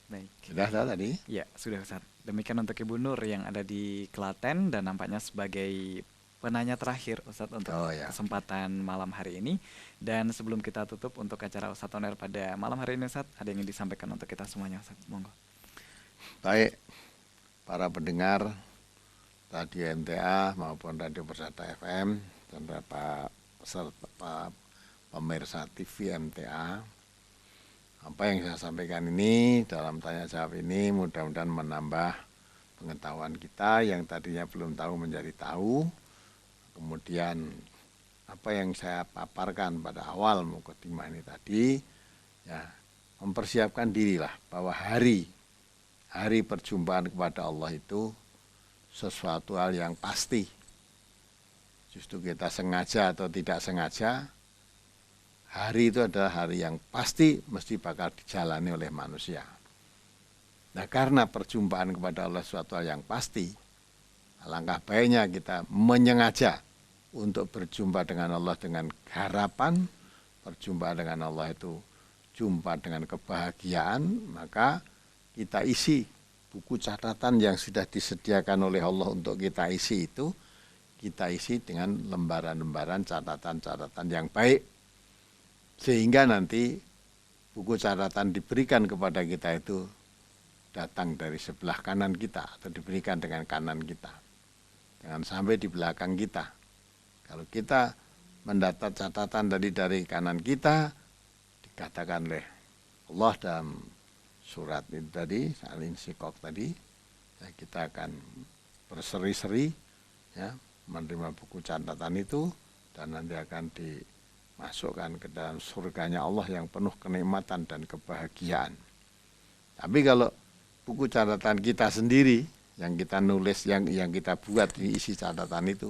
Baik. Sudah tadi? Ya, sudah Ustaz. Demikian untuk Ibu Nur yang ada di Klaten dan nampaknya sebagai penanya terakhir Ustaz untuk kesempatan malam hari ini. Dan sebelum kita tutup untuk acara Ustadz On Air pada malam hari ini Ustaz, ada yang ingin disampaikan untuk kita semuanya Ustaz? Monggo. Baik, para pendengar Radio MTA maupun Radio Persada FM dan para peserta pemirsa TV MTA, apa yang saya sampaikan ini dalam tanya jawab ini mudah-mudahan menambah pengetahuan kita yang tadinya belum tahu menjadi tahu. Kemudian apa yang saya paparkan pada awal mukadimah ini tadi, ya mempersiapkan dirilah bahwa hari perjumpaan kepada Allah itu sesuatu hal yang pasti. Justru kita sengaja atau tidak sengaja, hari itu adalah hari yang pasti mesti bakal dijalani oleh manusia. Nah karena perjumpaan kepada Allah suatu hal yang pasti, alangkah baiknya kita menyengaja untuk berjumpa dengan Allah dengan harapan, berjumpa dengan Allah itu jumpa dengan kebahagiaan, maka kita isi buku catatan yang sudah disediakan oleh Allah untuk kita isi itu, kita isi dengan lembaran-lembaran catatan-catatan yang baik. Sehingga nanti buku catatan diberikan kepada kita itu datang dari sebelah kanan kita atau diberikan dengan kanan kita. Jangan sampai di belakang kita. Kalau kita mendapat catatan dari kanan kita, dikatakan oleh Allah dalam surat itu tadi, Al-Insyikok tadi, ya, kita akan berseri-seri ya, menerima buku catatan itu dan nanti akan dimasukkan ke dalam surganya Allah yang penuh kenikmatan dan kebahagiaan. Tapi kalau buku catatan kita sendiri yang kita nulis, yang kita buat diisi catatan itu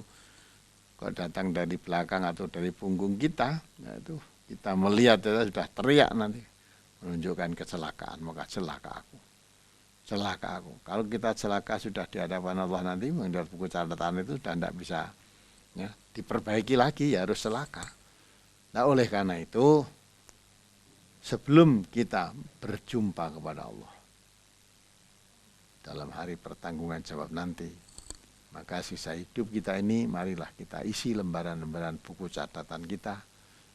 kok datang dari belakang atau dari punggung kita, ya itu kita melihat ya, sudah teriak nanti menunjukkan kecelakaan, maka celaka aku. Celaka aku. Kalau kita celaka sudah di hadapan Allah nanti mengenai buku catatan itu sudah tidak bisa ya, diperbaiki lagi, ya harus celaka. Nah oleh karena itu sebelum kita berjumpa kepada Allah dalam hari pertanggungan jawab nanti, maka sisa hidup kita ini marilah kita isi lembaran-lembaran buku catatan kita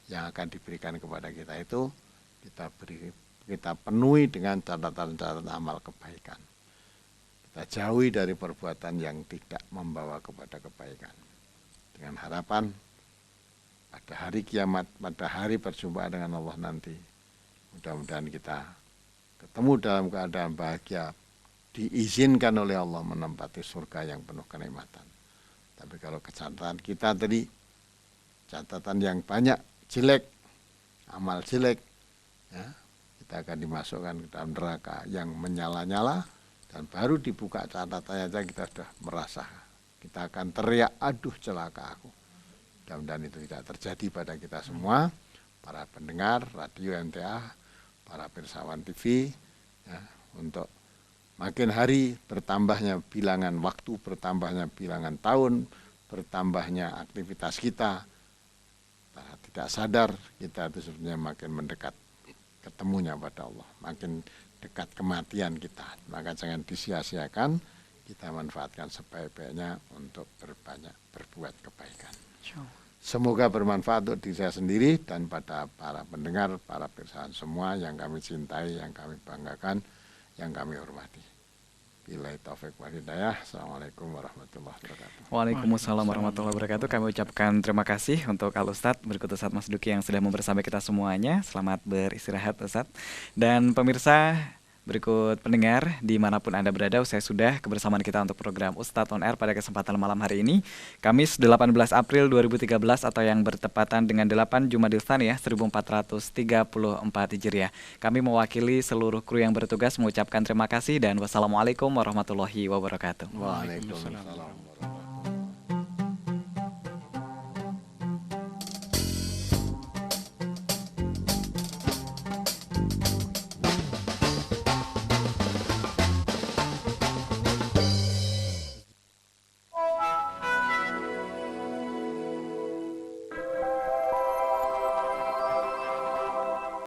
yang akan diberikan kepada kita itu kita penuhi dengan catatan-catatan amal kebaikan. Kita jauhi dari perbuatan yang tidak membawa kepada kebaikan. Dengan harapan pada hari kiamat, pada hari perjumpaan dengan Allah nanti, mudah-mudahan kita ketemu dalam keadaan bahagia, diizinkan oleh Allah menempati surga yang penuh kenikmatan. Tapi kalau catatan kita tadi, catatan yang banyak jelek, amal jelek, ya, kita akan dimasukkan ke dalam neraka yang menyala-nyala dan baru dibuka catatannya saja kita sudah merasa, kita akan teriak, aduh celaka aku. Mudah-mudahan itu tidak terjadi pada kita semua, para pendengar radio MTA, para pirsawan TV, ya, untuk makin hari bertambahnya bilangan waktu, bertambahnya bilangan tahun, bertambahnya aktivitas kita, tidak sadar kita itu sebenarnya makin mendekat ketemunya pada Allah, makin dekat kematian kita. Maka jangan disia-siakan, kita manfaatkan sebaik-baiknya untuk berbuat kebaikan. Semoga bermanfaat untuk diri saya sendiri dan pada para pendengar, para pirsawan semua yang kami cintai, yang kami banggakan, yang kami hormati. Billahi taufiq wal hidayah. Assalamualaikum warahmatullahi wabarakatuh. Waalaikumsalam warahmatullahi wabarakatuh. Kami ucapkan terima kasih untuk Al Ustadz, berikut Ustadz Mas Duki yang sudah membersamai kita semuanya. Selamat beristirahat Ustadz. Dan pemirsa, berikut pendengar dimanapun Anda berada, usai sudah kebersamaan kita untuk program Ustadz On Air pada kesempatan malam hari ini, Kamis 18 April 2013 atau yang bertepatan dengan 8 Jumadil Tsaniyah 1434 Hijriah. Kami mewakili seluruh kru yang bertugas mengucapkan terima kasih dan wassalamualaikum warahmatullahi wabarakatuh. Waalaikumsalam warahmatullahi wabarakatuh.